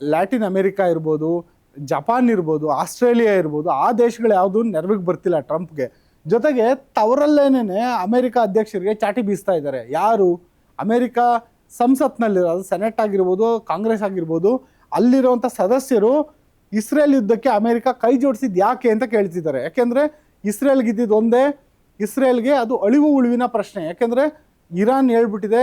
ಲ್ಯಾಟಿನ್ ಅಮೇರಿಕಾ ಇರ್ಬೋದು, ಜಪಾನ್ ಇರ್ಬೋದು, ಆಸ್ಟ್ರೇಲಿಯಾ ಇರ್ಬೋದು, ಆ ದೇಶಗಳು ಯಾವುದು ನೆರವಿಗೆ ಬರ್ತಿಲ್ಲ ಟ್ರಂಪ್ಗೆ. ಜೊತೆಗೆ ತವರಲ್ಲೇನೇ ಅಮೇರಿಕ ಅಧ್ಯಕ್ಷರಿಗೆ ಚಾಟಿ ಬೀಸ್ತಾ ಇದ್ದಾರೆ. ಯಾರು? ಅಮೇರಿಕ ಸಂಸತ್ನಲ್ಲಿರೋ, ಅದು ಸೆನೆಟ್ ಆಗಿರ್ಬೋದು, ಕಾಂಗ್ರೆಸ್ ಆಗಿರ್ಬೋದು, ಅಲ್ಲಿರುವಂಥ ಸದಸ್ಯರು ಇಸ್ರೇಲ್ ಯುದ್ಧಕ್ಕೆ ಅಮೇರಿಕ ಕೈ ಜೋಡಿಸಿದ್ದು ಯಾಕೆ ಅಂತ ಕೇಳ್ತಿದ್ದಾರೆ. ಯಾಕೆಂದರೆ ಇಸ್ರೇಲ್ಗೆ ಇದ್ದಿದ್ದು ಒಂದೇ, ಇಸ್ರೇಲ್ಗೆ ಅದು ಅಳಿವು ಉಳಿವಿನ ಪ್ರಶ್ನೆ. ಯಾಕೆಂದರೆ ಇರಾನ್ ಹೇಳ್ಬಿಟ್ಟಿದೆ,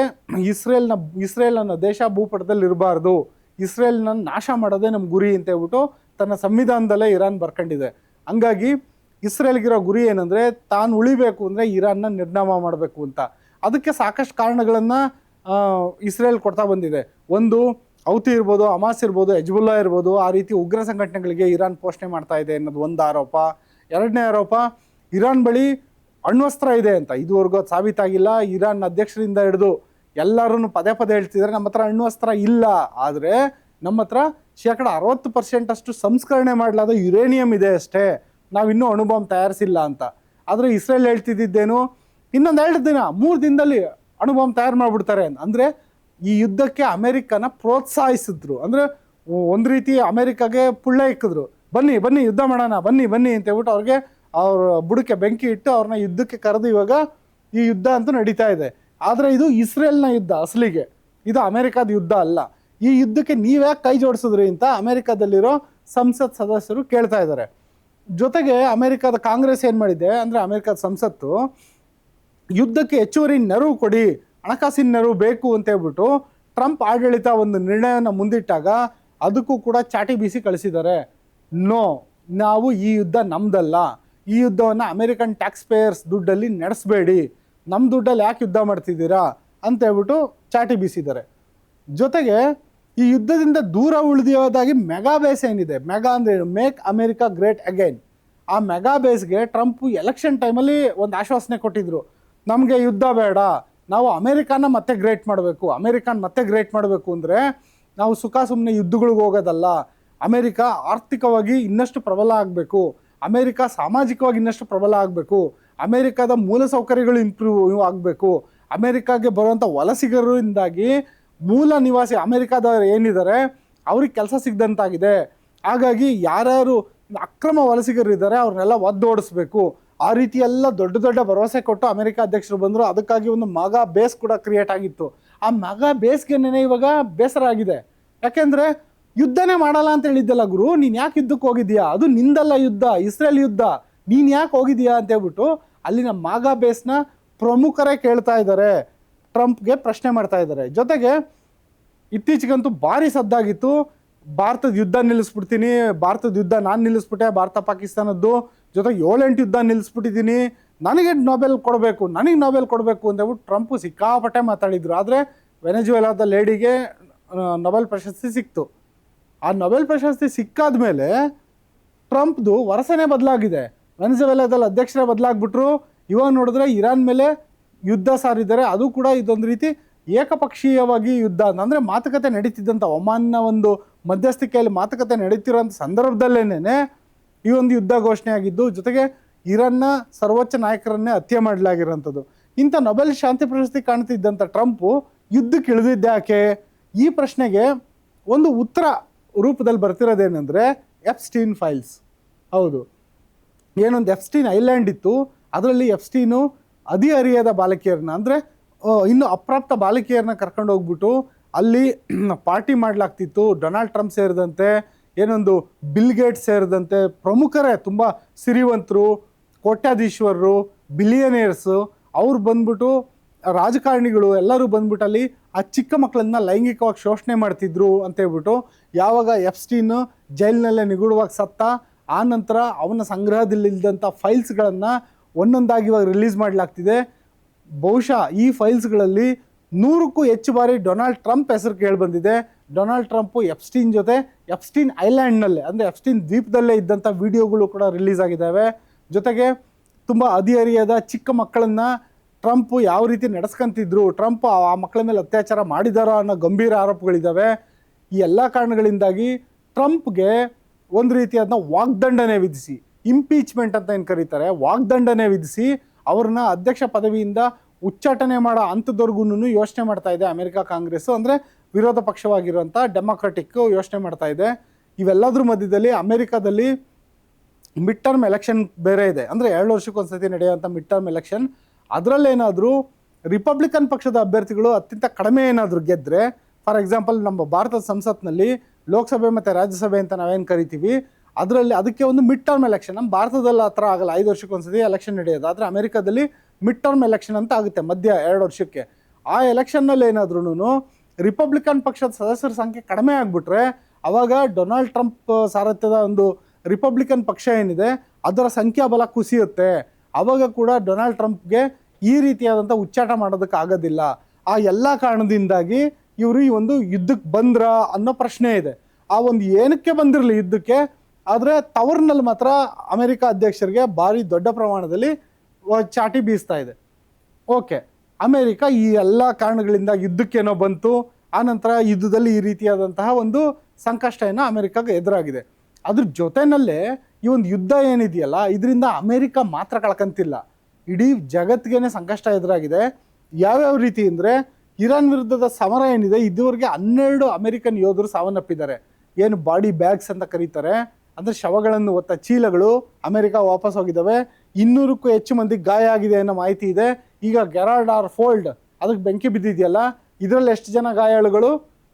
ಇಸ್ರೇಲ್ ಅನ್ನೋ ದೇಶ ಭೂಪಟದಲ್ಲಿ ಇರಬಾರ್ದು, ಇಸ್ರೇಲ್ನ ನಾಶ ಮಾಡೋದೇ ನಮ್ಮ ಗುರಿ ಅಂತ ಹೇಳ್ಬಿಟ್ಟು ತನ್ನ ಸಂವಿಧಾನದಲ್ಲೇ ಇರಾನ್ ಬರ್ಕೊಂಡಿದೆ. ಹಂಗಾಗಿ ಇಸ್ರೇಲ್ಗಿರೋ ಗುರಿ ಏನಂದರೆ ತಾನು ಉಳಿಬೇಕು ಅಂದರೆ ಇರಾನ್ನ ನಿರ್ನಾಮ ಮಾಡಬೇಕು ಅಂತ. ಅದಕ್ಕೆ ಸಾಕಷ್ಟು ಕಾರಣಗಳನ್ನು ಇಸ್ರೇಲ್ ಕೊಡ್ತಾ ಬಂದಿದೆ. ಒಂದು ಹೌತಿ ಇರ್ಬೋದು, ಹಮಾಸ್ ಇರ್ಬೋದು, ಹೆಜ್ಬುಲ್ಲಾ ಇರ್ಬೋದು, ಆ ರೀತಿ ಉಗ್ರ ಸಂಘಟನೆಗಳಿಗೆ ಇರಾನ್ ಪೋಷಣೆ ಮಾಡ್ತಾ ಇದೆ ಅನ್ನೋದು ಒಂದು ಆರೋಪ. ಎರಡನೇ ಆರೋಪ, ಇರಾನ್ ಬಳಿ ಅಣ್ವಸ್ತ್ರ ಇದೆ ಅಂತ. ಇದುವರೆಗೂ ಸಾಬೀತಾಗಿಲ್ಲ. ಇರಾನ್ ಅಧ್ಯಕ್ಷರಿಂದ ಹಿಡಿದು ಎಲ್ಲರೂ ಪದೇ ಹೇಳ್ತಿದ್ದಾರೆ ನಮ್ಮ ಹತ್ರ ಅಣ್ವಸ್ತ್ರ ಇಲ್ಲ, ಆದರೆ ನಮ್ಮ ಹತ್ರ 60% ಅಷ್ಟು ಸಂಸ್ಕರಣೆ ಮಾಡಲಾದ ಯುರೇನಿಯಂ ಇದೆ ಅಷ್ಟೇ, ನಾವಿನ್ನೂ ಅಣುಬಾಂಬ್ ತಯಾರಿಸಿಲ್ಲ ಅಂತ. ಆದರೆ ಇಸ್ರೇಲ್ ಹೇಳ್ತಿದ್ದೇನು, ಇನ್ನೊಂದು 2 ದಿನ 3 ದಿನದಲ್ಲಿ ಅಣುಬಾಂಬ್ ತಯಾರು ಮಾಡಿಬಿಡ್ತಾರೆ ಅಂತ. ಅಂದರೆ ಈ ಯುದ್ಧಕ್ಕೆ ಅಮೇರಿಕನ ಪ್ರೋತ್ಸಾಹಿಸಿದ್ರು. ಅಂದರೆ ಒಂದು ರೀತಿ ಅಮೇರಿಕಾಗೆ ಪುಳ್ಳೆ ಇಕ್ಕಿದ್ರು, ಬನ್ನಿ ಯುದ್ಧ ಮಾಡೋಣ, ಬನ್ನಿ ಅಂತ ಹೇಳ್ಬಿಟ್ಟು ಅವ್ರಿಗೆ ಅವ್ರ ಬುಡಕ್ಕೆ ಬೆಂಕಿ ಇಟ್ಟು ಅವ್ರನ್ನ ಯುದ್ಧಕ್ಕೆ ಕರೆದು ಇವಾಗ ಈ ಯುದ್ಧ ಅಂತೂ ನಡೀತಾ ಇದೆ. ಆದರೆ ಇದು ಇಸ್ರೇಲ್ನ ಯುದ್ಧ ಅಸಲಿಗೆ, ಇದು ಅಮೇರಿಕಾದ ಯುದ್ಧ ಅಲ್ಲ. ಈ ಯುದ್ಧಕ್ಕೆ ನೀವ್ಯಾಕೆ ಕೈ ಜೋಡಿಸಿದ್ರಿ ಅಂತ ಅಮೇರಿಕಾದಲ್ಲಿರೋ ಸಂಸತ್ ಸದಸ್ಯರು ಕೇಳ್ತಾ ಇದ್ದಾರೆ. ಜೊತೆಗೆ ಅಮೇರಿಕಾದ ಕಾಂಗ್ರೆಸ್ ಏನು ಮಾಡಿದೆ ಅಂದರೆ, ಅಮೇರಿಕಾದ ಸಂಸತ್ತು ಯುದ್ಧಕ್ಕೆ ಹೆಚ್ಚುವರಿ ನೆರವು ಕೊಡಿ, ಹಣಕಾಸಿನ ನೆರವು ಬೇಕು ಅಂತ ಹೇಳ್ಬಿಟ್ಟು ಟ್ರಂಪ್ ಆಡಳಿತ ಒಂದು ನಿರ್ಣಯವನ್ನು ಮುಂದಿಟ್ಟಾಗ ಅದಕ್ಕೂ ಕೂಡ ಚಾಟಿ ಬೀಸಿ ಕಳಿಸಿದ್ದಾರೆ. ನೋ, ನಾವು ಈ ಯುದ್ಧ ನಮ್ದಲ್ಲ, ಈ ಯುದ್ಧವನ್ನು ಅಮೇರಿಕನ್ ಟ್ಯಾಕ್ಸ್ ಪೇಯರ್ಸ್ ದುಡ್ಡಲ್ಲಿ ನಡೆಸಬೇಡಿ, ನಮ್ಮ ದುಡ್ಡಲ್ಲಿ ಯಾಕೆ ಯುದ್ಧ ಮಾಡ್ತಿದ್ದೀರಾ ಅಂತ ಹೇಳ್ಬಿಟ್ಟು ಚಾಟಿ ಬೀಸಿದ್ದಾರೆ. ಜೊತೆಗೆ ಈ ಯುದ್ಧದಿಂದ ದೂರ ಉಳಿದಿರೋದಾಗಿ ಮೆಗಾ ಬೇಸ್ ಏನಿದೆ, ಮೆಗಾ ಅಂದರೆ ಮೇಕ್ ಅಮೇರಿಕಾ ಗ್ರೇಟ್ ಅಗೈನ್, ಆ ಮೆಗಾ ಬೇಸ್ಗೆ ಟ್ರಂಪ್ ಎಲೆಕ್ಷನ್ ಟೈಮಲ್ಲಿ ಒಂದು ಆಶ್ವಾಸನೆ ಕೊಟ್ಟಿದ್ರು, ನಮಗೆ ಯುದ್ಧ ಬೇಡ, ನಾವು ಅಮೇರಿಕಾನ ಮತ್ತೆ ಗ್ರೇಟ್ ಮಾಡಬೇಕು ಅಂದರೆ ನಾವು ಸುಮ್ಮನೆ ಯುದ್ಧಗಳಿಗೆ ಹೋಗೋದಲ್ಲ, ಅಮೇರಿಕಾ ಆರ್ಥಿಕವಾಗಿ ಇನ್ನಷ್ಟು ಪ್ರಬಲ ಆಗಬೇಕು, ಅಮೇರಿಕಾ ಸಾಮಾಜಿಕವಾಗಿ ಇನ್ನಷ್ಟು ಪ್ರಬಲ ಆಗಬೇಕು, ಅಮೇರಿಕಾದ ಮೂಲಸೌಕರ್ಯಗಳು ಇಂಪ್ರೂವ್ ಆಗಬೇಕು, ಅಮೇರಿಕಾಗೆ ಬರುವಂಥ ವಲಸಿಗರಿಂದಾಗಿ ಮೂಲ ನಿವಾಸಿ ಅಮೇರಿಕಾದವರು ಏನಿದ್ದಾರೆ ಅವ್ರಿಗೆ ಕೆಲಸ ಸಿಗದಂತಾಗಿದೆ. ಹಾಗಾಗಿ ಯಾರ್ಯಾರು ಅಕ್ರಮ ವಲಸಿಗರಿದ್ದಾರೆ ಅವ್ರನ್ನೆಲ್ಲ ಒದ್ದೋಡಿಸ್ಬೇಕು. ಆ ರೀತಿ ಎಲ್ಲ ದೊಡ್ಡ ಭರವಸೆ ಕೊಟ್ಟು ಅಮೇರಿಕಾ ಅಧ್ಯಕ್ಷರು ಬಂದರು. ಅದಕ್ಕಾಗಿ ಒಂದು ಮೆಗಾ ಬೇಸ್ ಕೂಡ ಕ್ರಿಯೇಟ್ ಆಗಿತ್ತು. ಆ ಮೆಗಾ ಬೇಸ್ಗೆನೇ ಇವಾಗ ಬೇಸರ ಆಗಿದೆ. ಯಾಕೆಂದರೆ ಯುದ್ಧನೇ ಮಾಡಲ್ಲ ಅಂತ ಹೇಳಿದ್ದಲ್ಲ ಗುರು, ನೀನು ಯಾಕೆ ಯುದ್ಧಕ್ಕೆ ಹೋಗಿದ್ಯಾ, ಅದು ನಿಂದಲ್ಲ ಯುದ್ಧ, ಇಸ್ರೇಲ್ ಯುದ್ಧ, ನೀನು ಯಾಕೆ ಹೋಗಿದ್ಯಾ ಅಂತ ಹೇಳ್ಬಿಟ್ಟು ಅಲ್ಲಿನ ಮೆಗಾ ಬೇಸ್ನ ಪ್ರಮುಖರೇ ಕೇಳ್ತಾ ಇದ್ದಾರೆ, ಟ್ರಂಪ್ಗೆ ಪ್ರಶ್ನೆ ಮಾಡ್ತಾ ಇದ್ದಾರೆ. ಜೊತೆಗೆ ಇತ್ತೀಚೆಗಂತೂ ಭಾರಿ ಸದ್ದಾಗಿತ್ತು, ಭಾರತದ ಯುದ್ಧ ನಿಲ್ಲಿಸ್ಬಿಡ್ತೀನಿ, ಭಾರತದ ಯುದ್ಧ ನಾನು ನಿಲ್ಲಿಸ್ಬಿಟ್ಟೆ, ಭಾರತ ಪಾಕಿಸ್ತಾನದ್ದು ಜೊತೆಗೆ 7-8 ಯುದ್ಧ ನಿಲ್ಲಿಸ್ಬಿಟ್ಟಿದ್ದೀನಿ, ನನಗೆ ನೊಬೆಲ್ ಕೊಡಬೇಕು ಅಂತ ಹೇಳ್ಬಿಟ್ಟು ಟ್ರಂಪು ಸಿಕ್ಕಾಪಟ್ಟೆ ಮಾತಾಡಿದರು. ಆದರೆ ವೆನೆಜುವೆಲಾದ ಲೇಡಿಗೆ ನೊಬೆಲ್ ಪ್ರಶಸ್ತಿ ಸಿಕ್ತು. ಆ ನೊಬೆಲ್ ಪ್ರಶಸ್ತಿ ಸಿಕ್ಕಾದ ಮೇಲೆ ಟ್ರಂಪ್ದು ವರಸನೆ ಬದಲಾಗಿದೆ. ವೆನೆಜುವೆಲಾದಲ್ಲಿ ಅಧ್ಯಕ್ಷರೇ ಬದಲಾಗ್ಬಿಟ್ರು. ಇವಾಗ ನೋಡಿದ್ರೆ ಇರಾನ್ ಮೇಲೆ ಯುದ್ಧ ಸಾರಿದ್ದಾರೆ. ಅದು ಕೂಡ ಇದೊಂದು ರೀತಿ ಏಕಪಕ್ಷೀಯವಾಗಿ ಯುದ್ಧ, ಅಂದರೆ ಮಾತುಕತೆ ನಡೀತಿದ್ದಂಥ ಒಮಾನ್ನ ಒಂದು ಮಧ್ಯಸ್ಥಿಕೆಯಲ್ಲಿ ಮಾತುಕತೆ ನಡೀತಿರೋಂಥ ಸಂದರ್ಭದಲ್ಲೇನೆ ಈ ಒಂದು ಯುದ್ಧ ಘೋಷಣೆ ಆಗಿದ್ದು, ಜೊತೆಗೆ ಇರಾನ್ನ ಸರ್ವೋಚ್ಚ ನಾಯಕರನ್ನೇ ಹತ್ಯೆ ಮಾಡಲಾಗಿರೋಂಥದ್ದು. ಇಂಥ ನೊಬೆಲ್ ಶಾಂತಿ ಪ್ರಶಸ್ತಿ ಕಾಣ್ತಿದ್ದಂಥ ಟ್ರಂಪು ಯುದ್ಧಕ್ಕೆ ಇಳಿದಿದ್ದ್ಯಾಕೆ? ಈ ಪ್ರಶ್ನೆಗೆ ಒಂದು ಉತ್ತರ ರೂಪದಲ್ಲಿ ಬರ್ತಿರೋದೇನೆಂದರೆ ಎಪ್ಸ್ಟೀನ್ ಫೈಲ್ಸ್. ಹೌದು, ಏನೊಂದು ಎಪ್ಸ್ಟೀನ್ ಐಲ್ಯಾಂಡ್ ಇತ್ತು, ಅದರಲ್ಲಿ ಎಪ್ಸ್ಟೀನು ಹದಿಹರಿಯದ ಬಾಲಕಿಯರನ್ನ, ಅಂದರೆ ಇನ್ನು ಅಪ್ರಾಪ್ತ ಬಾಲಕಿಯರನ್ನ ಕರ್ಕೊಂಡು ಹೋಗ್ಬಿಟ್ಟು ಅಲ್ಲಿ ಪಾರ್ಟಿ ಮಾಡಲಾಗ್ತಿತ್ತು. ಡೊನಾಲ್ಡ್ ಟ್ರಂಪ್ ಸೇರಿದಂತೆ, ಏನೊಂದು ಬಿಲ್ ಗೇಟ್ಸ್ ಸೇರಿದಂತೆ ಪ್ರಮುಖರೇ, ತುಂಬ ಸಿರಿವಂತರು, ಕೋಟ್ಯಾಧೀಶ್ವರರು, ಬಿಲಿಯನೇರ್ಸು, ಅವ್ರು ಬಂದ್ಬಿಟ್ಟು ರಾಜಕಾರಣಿಗಳು ಎಲ್ಲರೂ ಬಂದ್ಬಿಟ್ಟು ಅಲ್ಲಿ ಆ ಚಿಕ್ಕ ಮಕ್ಕಳನ್ನ ಲೈಂಗಿಕವಾಗಿ ಶೋಷಣೆ ಮಾಡ್ತಿದ್ರು ಅಂತ ಹೇಳ್ಬಿಟ್ಟು, ಯಾವಾಗ ಎಪ್ಸ್ಟೀನ್ ಜೈಲಿನಲ್ಲೇ ನಿಗೂಢವಾಗಿ ಸತ್ತ ಆ ನಂತರ ಅವನ ಸಂಗ್ರಹದಲ್ಲಿದ್ದಂಥ ಫೈಲ್ಸ್ಗಳನ್ನು ಒಂದೊಂದಾಗಿ ಇವಾಗ ರಿಲೀಸ್ ಮಾಡಲಾಗ್ತಿದೆ. ಬಹುಶಃ ಈ ಫೈಲ್ಸ್ಗಳಲ್ಲಿ 100ಕ್ಕೂ ಹೆಚ್ಚು ಬಾರಿ ಡೊನಾಲ್ಡ್ ಟ್ರಂಪ್ ಹೆಸರು ಕೇಳಿಬಂದಿದೆ. ಡೊನಾಲ್ಡ್ ಟ್ರಂಪು ಎಪ್ಸ್ಟೀನ್ ಜೊತೆ ಎಪ್ಸ್ಟೀನ್ ಐಲ್ಯಾಂಡ್ನಲ್ಲೇ, ಅಂದರೆ ಎಪ್ಸ್ಟೀನ್ ದ್ವೀಪದಲ್ಲೇ ಇದ್ದಂಥ ವಿಡಿಯೋಗಳು ಕೂಡ ರಿಲೀಸ್ ಆಗಿದ್ದಾವೆ. ಜೊತೆಗೆ ತುಂಬ ಹದಿಹರಿಯದ ಚಿಕ್ಕ ಮಕ್ಕಳನ್ನು ಟ್ರಂಪು ಯಾವ ರೀತಿ ನಡೆಸ್ಕೊಂತಿದ್ರು, ಟ್ರಂಪ್ ಆ ಮಕ್ಕಳ ಮೇಲೆ ಅತ್ಯಾಚಾರ ಮಾಡಿದಾರೋ ಅನ್ನೋ ಗಂಭೀರ ಆರೋಪಗಳಿದ್ದಾವೆ. ಈ ಎಲ್ಲ ಕಾರಣಗಳಿಂದಾಗಿ ಟ್ರಂಪ್ಗೆ ಒಂದು ರೀತಿಯಾದ ವಾಗ್ದಂಡನೆ ವಿಧಿಸಿ, ಇಂಪೀಚ್ಮೆಂಟ್ ಅಂತ ಏನು ಕರೀತಾರೆ, ವಾಗ್ದಂಡನೆ ವಿಧಿಸಿ ಅವ್ರನ್ನ ಅಧ್ಯಕ್ಷ ಪದವಿಯಿಂದ ಉಚ್ಚಾಟನೆ ಮಾಡೋ ಅಂಥದ್ವರೆಗೂ ಯೋಚನೆ ಮಾಡ್ತಾ ಇದೆ ಅಮೆರಿಕ ಕಾಂಗ್ರೆಸ್ಸು, ಅಂದರೆ ವಿರೋಧ ಪಕ್ಷವಾಗಿರುವಂಥ ಡೆಮೊಕ್ರೆಟಿಕ್ಕು ಯೋಚನೆ ಮಾಡ್ತಾ ಇದೆ. ಇವೆಲ್ಲದ್ರ ಮಧ್ಯದಲ್ಲಿ ಅಮೆರಿಕಾದಲ್ಲಿ ಮಿಡ್ ಟರ್ಮ್ ಎಲೆಕ್ಷನ್ ಬೇರೆ ಇದೆ, ಅಂದರೆ 2 ವರ್ಷಕ್ಕೊಂದ್ಸತಿ ನಡೆಯುವಂಥ ಮಿಡ್ ಟರ್ಮ್ ಎಲೆಕ್ಷನ್. ಅದರಲ್ಲೇನಾದರೂ ರಿಪಬ್ಲಿಕನ್ ಪಕ್ಷದ ಅಭ್ಯರ್ಥಿಗಳು ಅತ್ಯಂತ ಕಡಿಮೆ ಏನಾದರೂ ಗೆದ್ದರೆ, ಫಾರ್ ಎಕ್ಸಾಂಪಲ್ ನಮ್ಮ ಭಾರತದ ಸಂಸತ್ನಲ್ಲಿ ಲೋಕಸಭೆ ಮತ್ತು ರಾಜ್ಯಸಭೆ ಅಂತ ನಾವೇನು ಕರಿತೀವಿ, ಅದಕ್ಕೆ ಒಂದು ಮಿಡ್ ಟರ್ಮ್ ಎಲೆಕ್ಷನ್. ನಮ್ಮ ಭಾರತದಲ್ಲಿ ಆ ಥರ ಆಗಲ್ಲ, 5 ವರ್ಷಕ್ಕೊಂದ್ಸತಿ ಎಲೆಕ್ಷನ್ ನಡೆಯೋದು. ಆದರೆ ಅಮೆರಿಕಾದಲ್ಲಿ ಮಿಡ್ ಟರ್ಮ್ ಎಲೆಕ್ಷನ್ ಅಂತ ಆಗುತ್ತೆ ಮಧ್ಯ 2 ವರ್ಷಕ್ಕೆ. ಆ ಎಲೆಕ್ಷನ್ನಲ್ಲಿ ಏನಾದ್ರೂ ರಿಪಬ್ಲಿಕನ್ ಪಕ್ಷದ ಸದಸ್ಯರ ಸಂಖ್ಯೆ ಕಡಿಮೆ ಆಗಿಬಿಟ್ರೆ, ಆವಾಗ ಡೊನಾಲ್ಡ್ ಟ್ರಂಪ್ ಸಾರಥ್ಯದ ಒಂದು ರಿಪಬ್ಲಿಕನ್ ಪಕ್ಷ ಏನಿದೆ ಅದರ ಸಂಖ್ಯಾಬಲ ಕುಸಿಯುತ್ತೆ. ಆವಾಗ ಕೂಡ ಡೊನಾಲ್ಡ್ ಟ್ರಂಪ್ಗೆ ಈ ರೀತಿಯಾದಂಥ ಉಚ್ಚಾಟ ಮಾಡೋದಕ್ಕೆ ಆಗೋದಿಲ್ಲ. ಆ ಎಲ್ಲ ಕಾರಣದಿಂದಾಗಿ ಇವರು ಈ ಒಂದು ಯುದ್ಧಕ್ಕೆ ಬಂದ್ರ ಅನ್ನೋ ಪ್ರಶ್ನೆ ಇದೆ. ಆ ಒಂದು ಏನಕ್ಕೆ ಬಂದಿರಲಿ ಯುದ್ಧಕ್ಕೆ, ಆದರೆ ತವರಿನಲ್ಲಿ ಮಾತ್ರ ಅಮೆರಿಕ ಅಧ್ಯಕ್ಷರಿಗೆ ಭಾರಿ ದೊಡ್ಡ ಪ್ರಮಾಣದಲ್ಲಿ ಚಾಟಿ ಬೀಸ್ತಾ ಇದೆ. ಓಕೆ, ಅಮೆರಿಕ ಈ ಎಲ್ಲ ಕಾರಣಗಳಿಂದ ಯುದ್ಧಕ್ಕೇನೋ ಬಂತು, ಆನಂತರ ಯುದ್ಧದಲ್ಲಿ ಈ ರೀತಿಯಾದಂತಹ ಒಂದು ಸಂಕಷ್ಟ ಏನೋ ಅಮೆರಿಕಾಗೆ ಎದುರಾಗಿದೆ. ಅದ್ರ ಜೊತೆಯಲ್ಲೇ ಈ ಒಂದು ಯುದ್ಧ ಏನಿದೆಯಲ್ಲ, ಇದರಿಂದ ಅಮೆರಿಕ ಮಾತ್ರ ಕಳ್ಕೊಂತಿಲ್ಲ, ಇಡೀ ಜಗತ್ತಿಗೇನೆ ಸಂಕಷ್ಟ ಎದುರಾಗಿದೆ. ಯಾವ್ಯಾವ ರೀತಿ ಅಂದರೆ, ಇರಾನ್ ವಿರುದ್ಧದ ಸಮರ ಏನಿದೆ, ಇದುವರೆಗೆ 12 ಅಮೆರಿಕನ್ ಯೋಧರು ಸಾವನ್ನಪ್ಪಿದ್ದಾರೆ. ಏನು ಬಾಡಿ ಬ್ಯಾಗ್ಸ್ ಅಂತ ಕರೀತಾರೆ, ಅಂದರೆ ಶವಗಳನ್ನು ಹೊತ್ತ ಚೀಲಗಳು ಅಮೆರಿಕ ವಾಪಸ್ ಹೋಗಿದ್ದಾವೆ. 200ಕ್ಕೂ ಹೆಚ್ಚು ಮಂದಿ ಗಾಯ ಆಗಿದೆ ಅನ್ನೋ ಮಾಹಿತಿ ಇದೆ. ಈಗ ಗೆರಾಲ್ಡ್ ಆರ್ ಫೋಲ್ಡ್ ಅದಕ್ಕೆ ಬೆಂಕಿ ಬಿದ್ದಿದೆಯಲ್ಲ, ಇದರಲ್ಲಿ ಎಷ್ಟು ಜನ ಗಾಯಾಳುಗಳು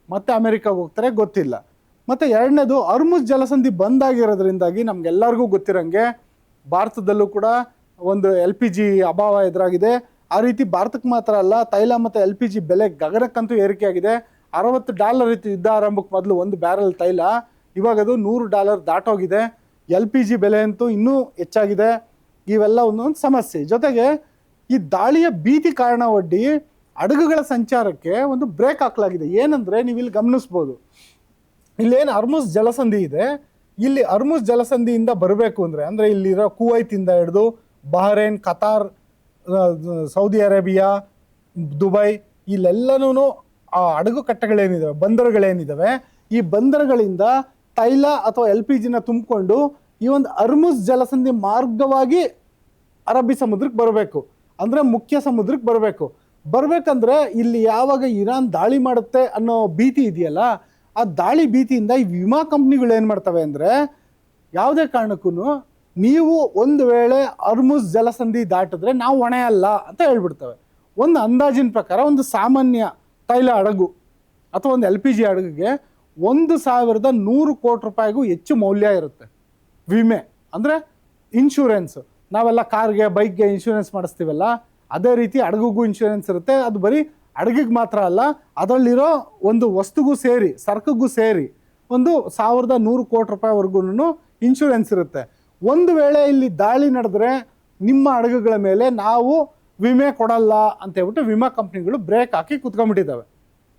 ಮತ್ತೆ ಅಮೆರಿಕಾಗೆ ಹೋಗ್ತಾರೆ ಗೊತ್ತಿಲ್ಲ. ಮತ್ತು ಎರಡನೇದು, ಅರ್ಮುಜ್ ಜಲಸಂಧಿ ಬಂದಾಗಿರೋದ್ರಿಂದಾಗಿ ನಮಗೆಲ್ಲರಿಗೂ ಗೊತ್ತಿರೋಂಗೆ ಭಾರತದಲ್ಲೂ ಕೂಡ ಒಂದು LPG ಅಭಾವ ಎದುರಾಗಿದೆ. ಆ ರೀತಿ ಭಾರತಕ್ಕೆ ಮಾತ್ರ ಅಲ್ಲ, ತೈಲ ಮತ್ತು LPG ಬೆಲೆ ಗಗನಕ್ಕಂತೂ ಏರಿಕೆಯಾಗಿದೆ. $60 ಇತ್ತು ಯುದ್ಧ ಆರಂಭಕ್ಕೆ ಮೊದಲು ಒಂದು ಬ್ಯಾರಲ್ ತೈಲ, ಇವಾಗ ಅದು $100 ದಾಟೋಗಿದೆ. LPG ಬೆಲೆ ಅಂತೂ ಇನ್ನೂ ಹೆಚ್ಚಾಗಿದೆ. ಇವೆಲ್ಲ ಒಂದೊಂದು ಸಮಸ್ಯೆ. ಜೊತೆಗೆ ಈ ದಾಳಿಯ ಭೀತಿ ಕಾರಣ ಒಡ್ಡಿ ಹಡಗುಗಳ ಸಂಚಾರಕ್ಕೆ ಒಂದು ಬ್ರೇಕ್ ಹಾಕಲಾಗಿದೆ. ಏನಂದರೆ, ನೀವು ಇಲ್ಲಿ ಗಮನಿಸ್ಬೋದು, ಇಲ್ಲೇನು ಅರ್ಮುಜ್ ಜಲಸಂಧಿ ಇದೆ, ಇಲ್ಲಿ ಅರ್ಮುಜ್ ಜಲಸಂಧಿಯಿಂದ ಬರಬೇಕು ಅಂದರೆ ಇಲ್ಲಿರೋ ಕುವೈತಿಂದ ಹಿಡಿದು Bahrain, Qatar, Saudi Arabia, Dubai, ಇಲ್ಲೆಲ್ಲನೂ ಆ ಹಡಗು ಕಟ್ಟೆಗಳೇನಿದ್ದಾವೆ, ಬಂದರುಗಳೇನಿದ್ದಾವೆ, ಈ ಬಂದರುಗಳಿಂದ ತೈಲ ಅಥವಾ LPGನ ತುಂಬಿಕೊಂಡು ಈ ಒಂದು ಅರ್ಮುಜ್ ಜಲಸಂಧಿ ಮಾರ್ಗವಾಗಿ ಅರಬ್ಬಿ ಸಮುದ್ರಕ್ಕೆ ಬರಬೇಕು, ಅಂದರೆ ಮುಖ್ಯ ಸಮುದ್ರಕ್ಕೆ ಬರಬೇಕಂದ್ರೆ ಇಲ್ಲಿ ಯಾವಾಗ ಇರಾನ್ ದಾಳಿ ಮಾಡುತ್ತೆ ಅನ್ನೋ ಭೀತಿ ಇದೆಯಲ್ಲ, ಆ ದಾಳಿ ಭೀತಿಯಿಂದ ಈ ವಿಮಾ ಕಂಪ್ನಿಗಳು ಏನು ಮಾಡ್ತವೆ ಅಂದರೆ, ಯಾವುದೇ ಕಾರಣಕ್ಕೂ ನೀವು ಒಂದು ವೇಳೆ ಅರ್ಮುಜ್ ಜಲಸಂಧಿ ದಾಟಿದ್ರೆ ನಾವು ಹೊಣೆ ಅಲ್ಲ ಅಂತ ಹೇಳ್ಬಿಡ್ತವೆ. ಒಂದು ಅಂದಾಜಿನ ಪ್ರಕಾರ ಒಂದು ಸಾಮಾನ್ಯ ತೈಲ ಹಡಗು ಅಥವಾ ಒಂದು LPG ಹಡಗಿಗೆ 1,100 ಕೋಟಿ ರೂಪಾಯಿಗೂ ಹೆಚ್ಚು ಮೌಲ್ಯ ಇರುತ್ತೆ ವಿಮೆ, ಅಂದರೆ ಇನ್ಶೂರೆನ್ಸ್. ನಾವೆಲ್ಲ ಕಾರ್ಗೆ, ಬೈಕ್ಗೆ ಇನ್ಶೂರೆನ್ಸ್ ಮಾಡಿಸ್ತೀವಲ್ಲ, ಅದೇ ರೀತಿ ಹಡಗಿಗೂ ಇನ್ಶೂರೆನ್ಸ್ ಇರುತ್ತೆ. ಅದು ಬರೀ ಹಡಗಿಗೆ ಮಾತ್ರ ಅಲ್ಲ, ಅದರಲ್ಲಿರೋ ಒಂದು ವಸ್ತುಗೂ ಸೇರಿ, ಸರಕಿಗೂ ಸೇರಿ ಒಂದು 1,100 ಕೋಟಿ ರೂಪಾಯಿವರೆಗೂ ಇನ್ಶೂರೆನ್ಸ್ ಇರುತ್ತೆ. ಒಂದು ವೇಳೆ ಇಲ್ಲಿ ದಾಳಿ ನಡೆದ್ರೆ ನಿಮ್ಮ ಹಡಗುಗಳ ಮೇಲೆ ನಾವು ವಿಮೆ ಕೊಡಲ್ಲ ಅಂತ ಹೇಳ್ಬಿಟ್ಟು ವಿಮಾ ಕಂಪ್ನಿಗಳು ಬ್ರೇಕ್ ಹಾಕಿ ಕುತ್ಕೊಂಡ್ಬಿಟ್ಟಿದ್ದಾವೆ.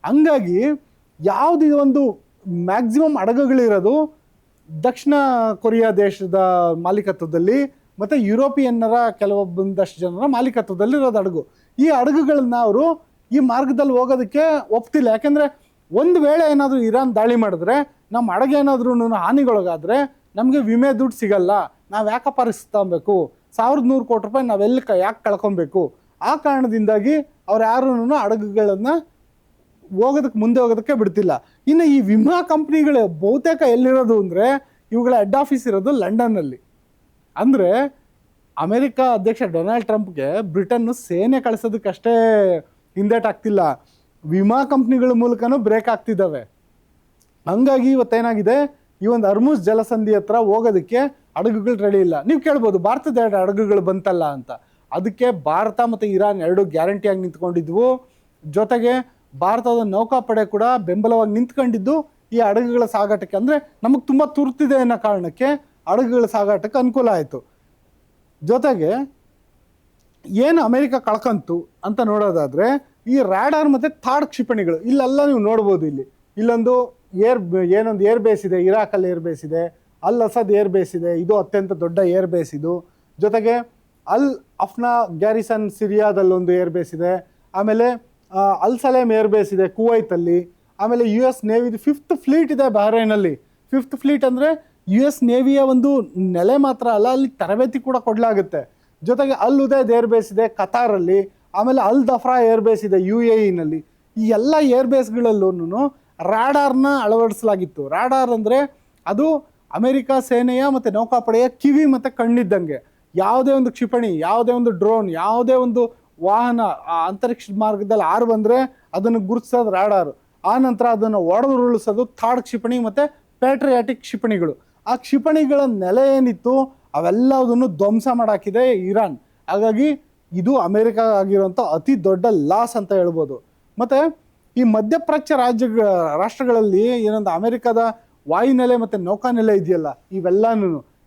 ಹಂಗಾಗಿ ಯಾವುದೇ ಒಂದು ಮ್ಯಾಕ್ಸಿಮಮ್ ಹಡಗುಗಳಿರೋದು ದಕ್ಷಿಣ ಕೊರಿಯಾ ದೇಶದ ಮಾಲೀಕತ್ವದಲ್ಲಿ ಮತ್ತು ಯುರೋಪಿಯನ್ನರ ಕೆಲವೊಂದಷ್ಟು ಜನರ ಮಾಲೀಕತ್ವದಲ್ಲಿ ಇರೋದು ಹಡಗು. ಈ ಹಡಗುಗಳನ್ನ ಅವರು ಈ ಮಾರ್ಗದಲ್ಲಿ ಹೋಗೋದಕ್ಕೆ ಒಪ್ತಿಲ್ಲ. ಯಾಕೆಂದರೆ ಒಂದು ವೇಳೆ ಏನಾದರೂ ಇರಾನ್ ದಾಳಿ ಮಾಡಿದ್ರೆ, ನಮ್ಮ ಹಡಗು ಏನಾದ್ರೂ ಹಾನಿಗೊಳಗಾದರೆ ನಮಗೆ ವಿಮೆ ದುಡ್ಡು ಸಿಗಲ್ಲ, ನಾವು ಯಾಕೆ ಪರಿಸ್ಕೊಬೇಕು, 1100 ಕೋಟಿ ರೂಪಾಯಿ ನಾವೆಲ್ಲಿ ಯಾಕೆ ಕಳ್ಕೊಬೇಕು. ಆ ಕಾರಣದಿಂದಾಗಿ ಅವ್ರು ಯಾರೂ ಹಡಗುಗಳನ್ನು ಮುಂದೆ ಹೋಗೋದಕ್ಕೆ ಬಿಡ್ತಿಲ್ಲ. ಇನ್ನು ಈ ವಿಮಾ ಕಂಪ್ನಿಗಳು ಬಹುತೇಕ ಎಲ್ಲಿರೋದು ಅಂದರೆ, ಇವುಗಳ ಹೆಡ್ ಆಫೀಸ್ ಇರೋದು ಲಂಡನ್ನಲ್ಲಿ. ಅಂದರೆ ಅಮೆರಿಕ ಅಧ್ಯಕ್ಷ ಡೊನಾಲ್ಡ್ ಟ್ರಂಪ್ಗೆ ಬ್ರಿಟನ್ನು ಸೇನೆ ಕಳಿಸೋದಕ್ಕಷ್ಟೇ ಹಿಂದೇಟಾಗ್ತಿಲ್ಲ, ವಿಮಾ ಕಂಪ್ನಿಗಳ ಮೂಲಕನೂ ಬ್ರೇಕ್ ಆಗ್ತಿದ್ದಾವೆ. ಹಂಗಾಗಿ ಇವತ್ತೇನಾಗಿದೆ, ಈ ಒಂದು ಹರ್ಮುಜ್ ಜಲಸಂಧಿ ಹತ್ರ ಹೋಗೋದಕ್ಕೆ ಹಡಗುಗಳು ರೆಡಿ ಇಲ್ಲ. ನೀವು ಕೇಳ್ಬೋದು ಭಾರತದ 2 ಹಡಗುಗಳು ಬಂತಲ್ಲ ಅಂತ. ಅದಕ್ಕೆ ಭಾರತ ಮತ್ತು ಇರಾನ್ 2 ಗ್ಯಾರಂಟಿಯಾಗಿ ನಿಂತ್ಕೊಂಡಿದ್ವು. ಜೊತೆಗೆ ಭಾರತದ ನೌಕಾಪಡೆ ಕೂಡ ಬೆಂಬಲವಾಗಿ ನಿಂತ್ಕೊಂಡಿದ್ದು ಈ ಹಡಗುಗಳ ಸಾಗಾಟಕ್ಕೆ. ಅಂದರೆ ನಮಗೆ ತುಂಬ ತುರ್ತಿದೆ ಅನ್ನೋ ಕಾರಣಕ್ಕೆ ಹಡಗುಗಳ ಸಾಗಾಟಕ್ಕೆ ಅನುಕೂಲ ಆಯಿತು. ಜೊತೆಗೆ ಏನು ಅಮೆರಿಕ ಕಳ್ಕಂತು ಅಂತ ನೋಡೋದಾದರೆ, ಈ ರಾಡಾರ್ ಮತ್ತು ಥಾಡ್ ಕ್ಷಿಪಣಿಗಳು ಇಲ್ಲೆಲ್ಲ ನೀವು ನೋಡ್ಬೋದು. ಇಲ್ಲೊಂದು ಏನೊಂದು ಏರ್ ಬೇಸ್ ಇದೆ, ಇರಾಕಲ್ಲಿ ಏರ್ ಬೇಸ್ ಇದೆ, ಅಲ್ ಅಸದ್ ಏರ್ ಬೇಸ್ ಇದೆ, ಇದು ಅತ್ಯಂತ ದೊಡ್ಡ ಏರ್ ಬೇಸ್ ಇದು. ಜೊತೆಗೆ ಅಲ್ ಅಫ್ನಾ ಗ್ಯಾರಿಸನ್ ಸಿರಿಯಾದಲ್ಲೊಂದು ಏರ್ ಬೇಸ್ ಇದೆ. ಆಮೇಲೆ ಅಲ್ ಸಲೇಮ್ ಏರ್ ಬೇಸ್ ಇದೆ ಕುವೈತಲ್ಲಿ. ಆಮೇಲೆ US ನೇವಿದು 5th ಫ್ಲೀಟ್ ಇದೆ ಬಹ್ರೈನಲ್ಲಿ. 5th ಫ್ಲೀಟ್ ಅಂದರೆ US ನೇವಿಯ ಒಂದು ನೆಲೆ ಮಾತ್ರ ಅಲ್ಲ, ಅಲ್ಲಿ ತರಬೇತಿ ಕೂಡ ಕೊಡಲಾಗುತ್ತೆ. ಜೊತೆಗೆ ಅಲ್ ಉದೈದ್ ಏರ್ ಬೇಸ್ ಇದೆ ಕತಾರಲ್ಲಿ. ಆಮೇಲೆ ಅಲ್ ದಫ್ರಾ ಏರ್ ಬೇಸ್ ಇದೆ UAEನಲ್ಲಿ. ಈ ಎಲ್ಲ ಏರ್ ಬೇಸ್ಗಳಲ್ಲೂ ರಾಡಾರ್ನ ಅಳವಡಿಸಲಾಗಿತ್ತು. ರಾಡಾರ್ ಅಂದರೆ ಅದು ಅಮೆರಿಕ ಸೇನೆಯ ಮತ್ತು ನೌಕಾಪಡೆಯ ಕಿವಿ ಮತ್ತು ಕಣ್ಣಿದ್ದಂಗೆ. ಯಾವುದೇ ಒಂದು ಕ್ಷಿಪಣಿ, ಯಾವುದೇ ಒಂದು ಡ್ರೋನ್, ಯಾವುದೇ ಒಂದು ವಾಹನ ಅಂತರಿಕ್ಷ ಮಾರ್ಗದಲ್ಲಿ ಬಂದರೆ ಅದನ್ನು ಗುರುತಿಸೋದು ರಾಡಾರು. ಆ ನಂತರ ಅದನ್ನು ಒಡೆದುರುಳಿಸೋದು ಥಾಡ್ ಕ್ಷಿಪಣಿ ಮತ್ತು ಪ್ಯಾಟ್ರಿಯಾಟಿಕ್ ಕ್ಷಿಪಣಿಗಳು. ಆ ಕ್ಷಿಪಣಿಗಳ ನೆಲೆ ಏನಿತ್ತು ಅವೆಲ್ಲದನ್ನು ಧ್ವಂಸ ಮಾಡಾಕಿದೆ ಇರಾನ್. ಹಾಗಾಗಿ ಇದು ಅಮೆರಿಕ ಆಗಿರುವಂಥ ಅತಿ ದೊಡ್ಡ ಲಾಸ್ ಅಂತ ಹೇಳ್ಬೋದು. ಮತ್ತು ಈ ಮಧ್ಯಪ್ರಾಚ್ಯ ರಾಷ್ಟ್ರಗಳಲ್ಲಿ ಏನೊಂದು ಅಮೆರಿಕದ ವಾಯುನೆಲೆ ಮತ್ತು ನೌಕಾನೆಲೆ ಇದೆಯಲ್ಲ,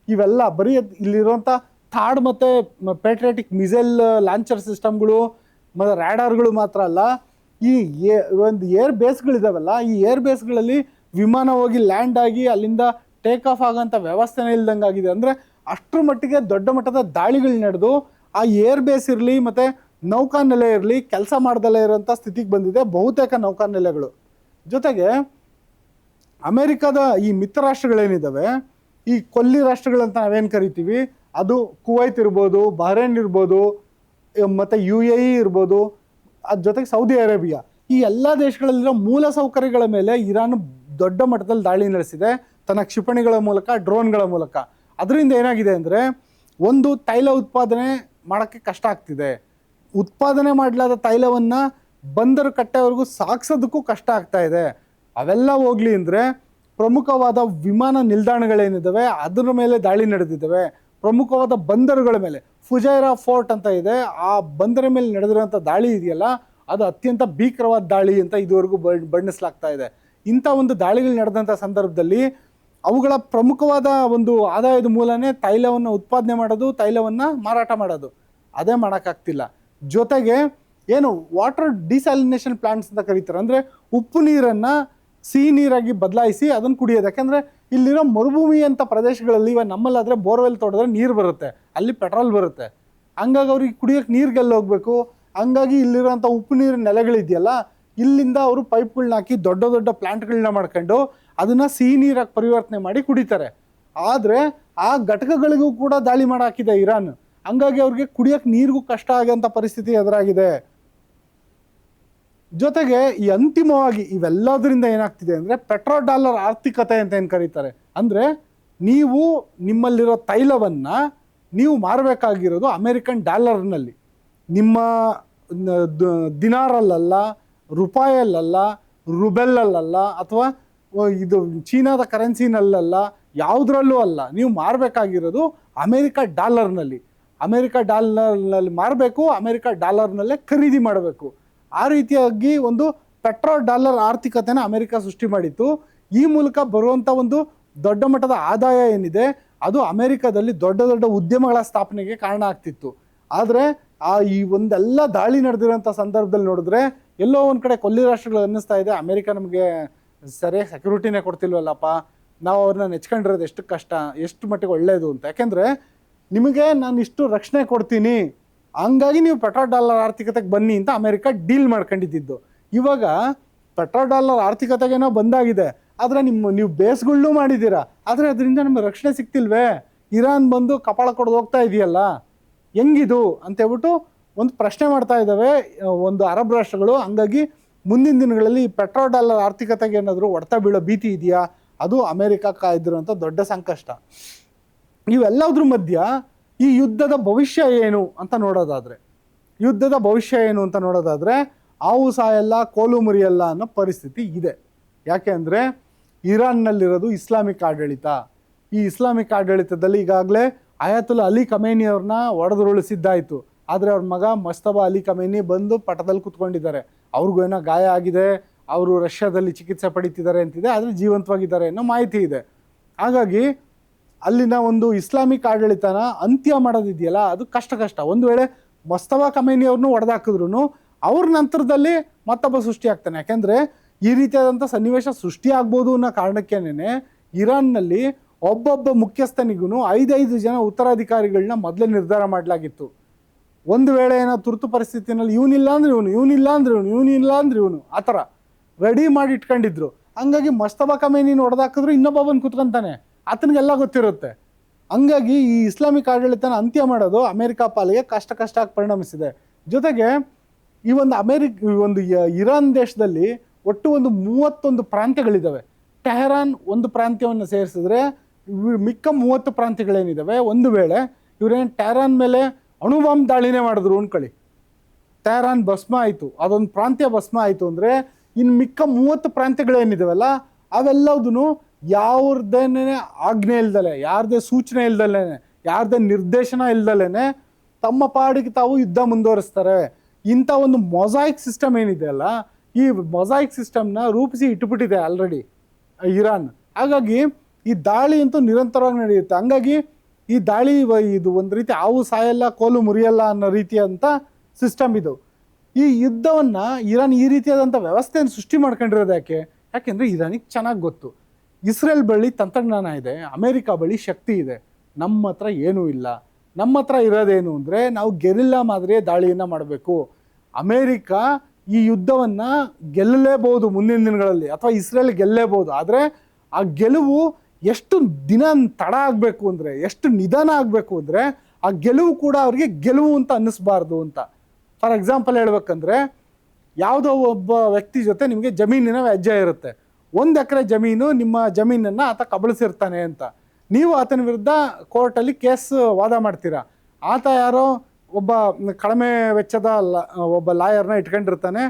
ಇವೆಲ್ಲ ಬರೀ ಇಲ್ಲಿರುವಂಥ ಥಾಡ್ ಮತ್ತು ಪ್ಯಾಟ್ರಿಯಾಟಿಕ್ ಮಿಸೈಲ್ ಲಾಂಚರ್ ಸಿಸ್ಟಮ್ಗಳು ಮತ್ತು ರ್ಯಾಡಾರ್ಗಳು ಮಾತ್ರ ಅಲ್ಲ, ಈ ಒಂದು ಏರ್ ಬೇಸ್ಗಳಿದಾವಲ್ಲ, ಈ ಏರ್ ಬೇಸ್ಗಳಲ್ಲಿ ವಿಮಾನ ಹೋಗಿ ಲ್ಯಾಂಡ್ ಆಗಿ ಅಲ್ಲಿಂದ ಟೇಕ್ ಆಫ್ ಆಗೋಂಥ ವ್ಯವಸ್ಥೆನೇ ಇಲ್ದಂಗೆ ಆಗಿದೆ. ಅಂದರೆ ಅಷ್ಟರ ಮಟ್ಟಿಗೆ ದೊಡ್ಡ ಮಟ್ಟದ ದಾಳಿಗಳು ನಡೆದು ಆ ಏರ್ ಬೇಸ್ ಇರಲಿ ಮತ್ತು ನೌಕಾನೆಲೆ ಇರಲಿ ಕೆಲಸ ಮಾಡ್ದಲೇ ಇರೋಂಥ ಸ್ಥಿತಿಗೆ ಬಂದಿದೆ ಬಹುತೇಕ ನೌಕಾನೆಲೆಗಳು. ಜೊತೆಗೆ ಅಮೆರಿಕದ ಈ ಮಿತ್ರ ರಾಷ್ಟ್ರಗಳೇನಿದ್ದಾವೆ, ಈ ಕೊಲ್ಲಿ ರಾಷ್ಟ್ರಗಳಂತ ನಾವೇನು ಕರಿತೀವಿ, ಅದು ಕುವೈತ್ ಇರ್ಬೋದು, ಬಹ್ರೇನ್ ಇರ್ಬೋದು, ಮತ್ತು UAE ಇರ್ಬೋದು, ಅದ್ರ ಜೊತೆಗೆ ಸೌದಿ ಅರೇಬಿಯಾ. ಈ ಎಲ್ಲ ದೇಶಗಳಲ್ಲಿರೋ ಮೂಲ ಸೌಕರ್ಯಗಳ ಮೇಲೆ ಇರಾನ್ ದೊಡ್ಡ ಮಟ್ಟದಲ್ಲಿ ದಾಳಿ ನಡೆಸಿದೆ ತನ್ನ ಕ್ಷಿಪಣಿಗಳ ಮೂಲಕ, ಡ್ರೋನ್ಗಳ ಮೂಲಕ. ಅದರಿಂದ ಏನಾಗಿದೆ ಅಂದರೆ, ಒಂದು ತೈಲ ಉತ್ಪಾದನೆ ಮಾಡೋಕ್ಕೆ ಕಷ್ಟ ಆಗ್ತಿದೆ. ಉತ್ಪಾದನೆ ಮಾಡಲಾದ ತೈಲವನ್ನು ಬಂದರು ಕಟ್ಟೆವರೆಗೂ ಸಾಗಿಸೋದಕ್ಕೂ ಕಷ್ಟ ಆಗ್ತಾ ಇದೆ. ಅವೆಲ್ಲ ಹೋಗಲಿ ಅಂದರೆ ಪ್ರಮುಖವಾದ ವಿಮಾನ ನಿಲ್ದಾಣಗಳೇನಿದ್ದಾವೆ ಅದರ ಮೇಲೆ ದಾಳಿ ನಡೆದಿದ್ದಾವೆ. ಪ್ರಮುಖವಾದ ಬಂದರುಗಳ ಮೇಲೆ, ಫುಜೈರಾ ಫೋರ್ಟ್ ಅಂತ ಇದೆ, ಆ ಬಂದರ ಮೇಲೆ ನಡೆದಿರುವಂಥ ದಾಳಿ ಇದೆಯಲ್ಲ, ಅದು ಅತ್ಯಂತ ಭೀಕರವಾದ ದಾಳಿ ಅಂತ ಇದುವರೆಗೂ ಬಣ್ಣಿಸಲಾಗ್ತಾ ಇದೆ. ಇಂಥ ಒಂದು ದಾಳಿಗಳು ನಡೆದಂಥ ಸಂದರ್ಭದಲ್ಲಿ ಅವುಗಳ ಪ್ರಮುಖವಾದ ಒಂದು ಆದಾಯದ ಮೂಲನೇ ತೈಲವನ್ನು ಉತ್ಪಾದನೆ ಮಾಡೋದು, ತೈಲವನ್ನು ಮಾರಾಟ ಮಾಡೋದು. ಅದೇ ಮಾಡೋಕ್ಕಾಗ್ತಿಲ್ಲ. ಜೊತೆಗೆ ಏನು ವಾಟರ್ ಡಿಸ್ಯಾಲಿನೇಷನ್ ಪ್ಲಾಂಟ್ಸ್ ಅಂತ ಕರೀತಾರೆ, ಅಂದರೆ ಉಪ್ಪು ನೀರನ್ನು ಸಿಹಿ ನೀರಾಗಿ ಬದಲಾಯಿಸಿ ಅದನ್ನು ಕುಡಿಯೋದು. ಯಾಕೆಂದರೆ ಇಲ್ಲಿರೋ ಮರುಭೂಮಿ ಅಂತ ಪ್ರದೇಶಗಳಲ್ಲಿ ಇವಾಗ ನಮ್ಮಲ್ಲಾದರೆ ಬೋರ್ವೆಲ್ ತೋಡಿದ್ರೆ ನೀರು ಬರುತ್ತೆ, ಅಲ್ಲಿ ಪೆಟ್ರೋಲ್ ಬರುತ್ತೆ. ಹಂಗಾಗಿ ಅವ್ರಿಗೆ ಕುಡಿಯೋಕ್ಕೆ ನೀರಿಗೆಲ್ಲ ಹೋಗಬೇಕು. ಹಂಗಾಗಿ ಇಲ್ಲಿರೋಂಥ ಉಪ್ಪು ನೀರಿನ ನೆಲೆಗಳಿದೆಯಲ್ಲ, ಇಲ್ಲಿಂದ ಅವರು ಪೈಪ್ಗಳನ್ನ ಹಾಕಿ ದೊಡ್ಡ ದೊಡ್ಡ ಪ್ಲಾಂಟ್ಗಳನ್ನ ಮಾಡ್ಕೊಂಡು ಅದನ್ನು ಸಿಹಿ ನೀರಾಗಿ ಪರಿವರ್ತನೆ ಮಾಡಿ ಕುಡಿತಾರೆ. ಆದರೆ ಆ ಘಟಕಗಳಿಗೂ ಕೂಡ ದಾಳಿ ಮಾಡಾಕಿದೆ ಇರಾನ್. ಹಂಗಾಗಿ ಅವ್ರಿಗೆ ಕುಡಿಯೋಕ್ಕೆ ನೀರಿಗೂ ಕಷ್ಟ ಆಗೋಂಥ ಪರಿಸ್ಥಿತಿ ಎದುರಾಗಿದೆ. ಜೊತೆಗೆ ಈ ಅಂತಿಮವಾಗಿ ಇವೆಲ್ಲದರಿಂದ ಏನಾಗ್ತಿದೆ ಅಂದರೆ ಪೆಟ್ರೋ ಡಾಲರ್ ಆರ್ಥಿಕತೆ ಅಂತ ಏನು ಕರೀತಾರೆ. ಅಂದರೆ ನೀವು ನಿಮ್ಮಲ್ಲಿರೋ ತೈಲವನ್ನು ನೀವು ಮಾರಬೇಕಾಗಿರೋದು ಅಮೇರಿಕನ್ ಡಾಲರ್ನಲ್ಲಿ, ನಿಮ್ಮ ದಿನಾರಲ್ಲಲ್ಲ, ರೂಪಾಯಲ್ಲಲ್ಲ, ರುಬೆಲ್ಲಲ್ಲ, ಅಥವಾ ಇದು ಚೀನಾದ ಕರೆನ್ಸಿನಲ್ಲ, ಯಾವುದ್ರಲ್ಲೂ ಅಲ್ಲ. ನೀವು ಮಾರಬೇಕಾಗಿರೋದು ಅಮೇರಿಕ ಡಾಲರ್ನಲ್ಲಿ. ಅಮೇರಿಕ ಡಾಲರ್ನಲ್ಲಿ ಮಾರಬೇಕು, ಅಮೇರಿಕ ಡಾಲರ್ನಲ್ಲೇ ಖರೀದಿ ಮಾಡಬೇಕು. ಆ ರೀತಿಯಾಗಿ ಒಂದು ಪೆಟ್ರೋ ಡಾಲರ್ ಆರ್ಥಿಕತೆನ ಅಮೆರಿಕ ಸೃಷ್ಟಿ ಮಾಡಿತ್ತು. ಈ ಮೂಲಕ ಬರುವಂಥ ಒಂದು ದೊಡ್ಡ ಮಟ್ಟದ ಆದಾಯ ಏನಿದೆ ಅದು ಅಮೆರಿಕದಲ್ಲಿ ದೊಡ್ಡ ದೊಡ್ಡ ಉದ್ಯಮಗಳ ಸ್ಥಾಪನೆಗೆ ಕಾರಣ ಆಗ್ತಿತ್ತು. ಆದರೆ ಈ ಒಂದೆಲ್ಲ ದಾಳಿ ನಡೆದಿರೋಂಥ ಸಂದರ್ಭದಲ್ಲಿ ನೋಡಿದ್ರೆ ಎಲ್ಲೋ ಒಂದು ಕಡೆ ಕೊಲ್ಲಿ ರಾಷ್ಟ್ರಗಳು ಅನ್ನಿಸ್ತಾ ಇದೆ ಅಮೆರಿಕ ನಮಗೆ ಸರಿಯಾಗಿ ಸೆಕ್ಯೂರಿಟಿನೇ ಕೊಡ್ತಿಲ್ವಲ್ಲಪ್ಪ, ನಾವು ಅವ್ರನ್ನ ನೆಚ್ಕೊಂಡಿರೋದು ಎಷ್ಟು ಕಷ್ಟ, ಎಷ್ಟು ಮಟ್ಟಿಗೆ ಒಳ್ಳೆಯದು ಅಂತ. ಯಾಕೆಂದರೆ ನಿಮಗೆ ನಾನು ಇಷ್ಟು ರಕ್ಷಣೆ ಕೊಡ್ತೀನಿ, ಹಂಗಾಗಿ ನೀವು ಪೆಟ್ರೋಲ್ ಡಾಲರ್ ಆರ್ಥಿಕತೆಗೆ ಬನ್ನಿ ಅಂತ ಅಮೆರಿಕ ಡೀಲ್ ಮಾಡ್ಕೊಂಡಿದ್ದು. ಇವಾಗ ಪೆಟ್ರೋಲ್ ಡಾಲರ್ ಆರ್ಥಿಕತೆಗೇನೋ ಬಂದಾಗಿದೆ, ಆದರೆ ನೀವು ಬೇಸ್ಗಳನ್ನೂ ಮಾಡಿದ್ದೀರಾ, ಆದರೆ ಅದರಿಂದ ನಮಗೆ ರಕ್ಷಣೆ ಸಿಗ್ತಿಲ್ವೇ? ಇರಾನ್ ಬಂದು ಕಪಾಳ ಕೊಡೋದು ಹೋಗ್ತಾ ಇದೆಯಲ್ಲ, ಹೆಂಗಿದು ಅಂತೇಳ್ಬಿಟ್ಟು ಒಂದು ಪ್ರಶ್ನೆ ಮಾಡ್ತಾ ಇದ್ದಾವೆ ಒಂದು ಅರಬ್ ರಾಷ್ಟ್ರಗಳು. ಹಂಗಾಗಿ ಮುಂದಿನ ದಿನಗಳಲ್ಲಿ ಪೆಟ್ರೋಲ್ ಡಾಲರ್ ಆರ್ಥಿಕತೆಗೆ ಏನಾದರೂ ಹೊಡೆತ ಬೀಳೋ ಭೀತಿ ಇದೆಯಾ? ಅದು ಅಮೆರಿಕ ಕಾಯ್ದಿರೋಂಥ ದೊಡ್ಡ ಸಂಕಷ್ಟ. ಇವೆಲ್ಲದ್ರ ಮಧ್ಯ ಈ ಯುದ್ಧದ ಭವಿಷ್ಯ ಏನು ಅಂತ ನೋಡೋದಾದರೆ, ಆವು ಸಾಯಲ್ಲ ಕೋಲು ಮುರಿಯಲ್ಲ ಅನ್ನೋ ಪರಿಸ್ಥಿತಿ ಇದೆ. ಯಾಕೆ ಅಂದರೆ ಇರಾನ್ನಲ್ಲಿರೋದು ಇಸ್ಲಾಮಿಕ್ ಆಡಳಿತ. ಈ ಇಸ್ಲಾಮಿಕ್ ಆಡಳಿತದಲ್ಲಿ ಈಗಾಗಲೇ ಅಯಾತುಲ್ಲಾ ಅಲಿ ಖಮೇನಿ ಅವ್ರನ್ನ ಒಡೆದುರುಳಿಸಿದ್ದಾಯಿತು. ಆದರೆ ಅವ್ರ ಮಗ ಮಸ್ತಬಾ ಅಲಿ ಖಮೇನಿ ಬಂದು ಪಟದಲ್ಲಿ ಕೂತ್ಕೊಂಡಿದ್ದಾರೆ. ಅವ್ರಿಗೂ ಏನೋ ಗಾಯ ಆಗಿದೆ, ಅವರು ರಷ್ಯಾದಲ್ಲಿ ಚಿಕಿತ್ಸೆ ಪಡೀತಿದ್ದಾರೆ ಅಂತಿದೆ, ಆದರೆ ಜೀವಂತವಾಗಿದ್ದಾರೆ ಅನ್ನೋ ಮಾಹಿತಿ ಇದೆ. ಹಾಗಾಗಿ ಅಲ್ಲಿನ ಒಂದು ಇಸ್ಲಾಮಿಕ್ ಆಡಳಿತನ ಅಂತ್ಯ ಮಾಡೋದಿದೆಯಲ್ಲ, ಅದು ಕಷ್ಟ. ಒಂದು ವೇಳೆ ಮಸ್ತಬಾ ಖಮೇನಿ ಅವ್ರನ್ನೂ ಹೊಡೆದಾಕಿದ್ರು ಅವ್ರ ನಂತರದಲ್ಲಿ ಮತ್ತೊಬ್ಬ ಸೃಷ್ಟಿ ಆಗ್ತಾನೆ. ಯಾಕೆಂದರೆ ಈ ರೀತಿಯಾದಂಥ ಸನ್ನಿವೇಶ ಸೃಷ್ಟಿ ಆಗ್ಬೋದು ಅನ್ನೋ ಕಾರಣಕ್ಕೇನೆ ಇರಾನ್ನಲ್ಲಿ ಒಬ್ಬೊಬ್ಬ ಮುಖ್ಯಸ್ಥನಿಗೂ 5 ಜನ ಉತ್ತರಾಧಿಕಾರಿಗಳನ್ನ ಮೊದಲೇ ನಿರ್ಧಾರ ಮಾಡಲಾಗಿತ್ತು. ಒಂದು ವೇಳೆ ಏನೋ ತುರ್ತು ಪರಿಸ್ಥಿತಿನಲ್ಲಿ ಇವನಿಲ್ಲ ಅಂದ್ರೆ ಇವನು ಆ ಥರ ರೆಡಿ ಮಾಡಿ ಇಟ್ಕೊಂಡಿದ್ರು. ಹಂಗಾಗಿ ಮಸ್ತಬಾ ಖಮೇನಿನ ಹೊಡೆದಾಕಿದ್ರು ಇನ್ನೊಬ್ಬನ ಕುತ್ಕೊಂತಾನೆ, ಆತನಿಗೆಲ್ಲ ಗೊತ್ತಿರುತ್ತೆ. ಹಂಗಾಗಿ ಈ ಇಸ್ಲಾಮಿಕ್ ಆಡಳಿತನ ಅಂತ್ಯ ಮಾಡೋದು ಅಮೆರಿಕ ಪಾಲಿಗೆ ಕಷ್ಟ ಆಗಿ ಪರಿಣಮಿಸಿದೆ. ಜೊತೆಗೆ ಈ ಒಂದು ಇರಾನ್ ದೇಶದಲ್ಲಿ ಒಟ್ಟು ಒಂದು 31 ಪ್ರಾಂತ್ಯಗಳಿದ್ದಾವೆ. ಟೆಹರಾನ್ ಒಂದು ಪ್ರಾಂತ್ಯವನ್ನು ಸೇರಿಸಿದ್ರೆ ಮಿಕ್ಕ 30 ಪ್ರಾಂತ್ಯಗಳೇನಿದ್ದಾವೆ. ಒಂದು ವೇಳೆ ಇವರೇನು ಟೆಹರಾನ್ ಮೇಲೆ ಅಣುಬಾಂಬ್ ದಾಳಿನೇ ಮಾಡಿದ್ರು ಅನ್ಕೊಳ್ಳಿ, ಟೆಹರಾನ್ ಭಸ್ಮ ಆಯಿತು, ಅದೊಂದು ಪ್ರಾಂತ್ಯ ಭಸ್ಮ ಆಯಿತು ಅಂದರೆ ಇನ್ನು ಮಿಕ್ಕ 30 ಪ್ರಾಂತ್ಯಗಳೇನಿದಾವಲ್ಲ ಅವೆಲ್ಲದೂ ಯಾವ್ದೇನೇ ಆಜ್ಞೆ ಇಲ್ದಲೆ, ಯಾರದೇ ಸೂಚನೆ ಇಲ್ದಲೇ, ಯಾರದೇ ನಿರ್ದೇಶನ ಇಲ್ದಲೇ ತಮ್ಮ ಪಾಡಿಗೆ ತಾವು ಯುದ್ಧ ಮುಂದುವರಿಸ್ತಾರೆ. ಇಂಥ ಒಂದು ಮೊಸಾಯಿಕ್ ಸಿಸ್ಟಮ್ ಏನಿದೆ ಅಲ್ಲ, ಈ ಮೊಸಾಯಿಕ್ ಸಿಸ್ಟಮ್ನ ರೂಪಿಸಿ ಇಟ್ಟುಬಿಟ್ಟಿದೆ ಆಲ್ರೆಡಿ ಇರಾನ್. ಹಾಗಾಗಿ ಈ ದಾಳಿ ಅಂತೂ ನಿರಂತರವಾಗಿ ನಡೆಯುತ್ತೆ. ಹಂಗಾಗಿ ಈ ದಾಳಿ ಇದು ಒಂದು ರೀತಿ ಆವು ಸಾಯಲ್ಲ ಕೋಲು ಮುರಿಯಲ್ಲ ಅನ್ನೋ ರೀತಿಯಂಥ ಸಿಸ್ಟಮ್ ಇದು. ಈ ಯುದ್ಧವನ್ನು ಇರಾನ್ ಈ ರೀತಿಯಾದಂಥ ವ್ಯವಸ್ಥೆಯನ್ನು ಸೃಷ್ಟಿ ಮಾಡ್ಕೊಂಡಿರೋದು ಯಾಕೆಂದರೆ ಇರಾನಿಗೆ ಚೆನ್ನಾಗಿ ಗೊತ್ತು, ಇಸ್ರೇಲ್ ಬಳಿ ತಂತ್ರಜ್ಞಾನ ಇದೆ, ಅಮೇರಿಕಾ ಬಳಿ ಶಕ್ತಿ ಇದೆ, ನಮ್ಮ ಹತ್ರ ಏನೂ ಇಲ್ಲ. ನಮ್ಮ ಹತ್ರ ಇರೋದೇನು ಅಂದರೆ ನಾವು ಗೆರಿಲ್ಲಾ ಮಾದರಿಯ ದಾಳಿಯನ್ನು ಮಾಡಬೇಕು. ಅಮೇರಿಕಾ ಈ ಯುದ್ಧವನ್ನು ಗೆಲ್ಲಲೇಬಹುದು ಮುಂದಿನ ದಿನಗಳಲ್ಲಿ, ಅಥವಾ ಇಸ್ರೇಲ್ ಗೆಲ್ಲೇಬಹುದು. ಆದರೆ ಆ ಗೆಲುವು ಎಷ್ಟು ದಿನ ತಡ ಆಗಬೇಕು ಅಂದರೆ, ಎಷ್ಟು ನಿಧಾನ ಆಗಬೇಕು ಅಂದರೆ ಆ ಗೆಲುವು ಕೂಡ ಅವ್ರಿಗೆ ಗೆಲುವು ಅಂತ ಅನ್ನಿಸ್ಬಾರ್ದು ಅಂತ. ಫಾರ್ ಎಕ್ಸಾಂಪಲ್ ಹೇಳ್ಬೇಕಂದ್ರೆ, ಯಾವುದೋ ಒಬ್ಬ ವ್ಯಕ್ತಿ ಜೊತೆ ನಿಮಗೆ ಜಮೀನಿನ ವ್ಯಾಜ್ಯ ಇರುತ್ತೆ. 1 ಎಕರೆ ಜಮೀನು, ನಿಮ್ಮ ಜಮೀನನ್ನು ಆತ ಕಬಳಿಸಿರ್ತಾನೆ ಅಂತ. ನೀವು ಆತನ ವಿರುದ್ಧ ಕೋರ್ಟಲ್ಲಿ ಕೇಸ್ ವಾದ ಮಾಡ್ತೀರಾ. ಆತ ಯಾರೋ ಒಬ್ಬ ಕಡಿಮೆ ವೆಚ್ಚದ ಒಬ್ಬ ಲಾಯರ್ನ ಇಟ್ಕೊಂಡಿರ್ತಾನೆ.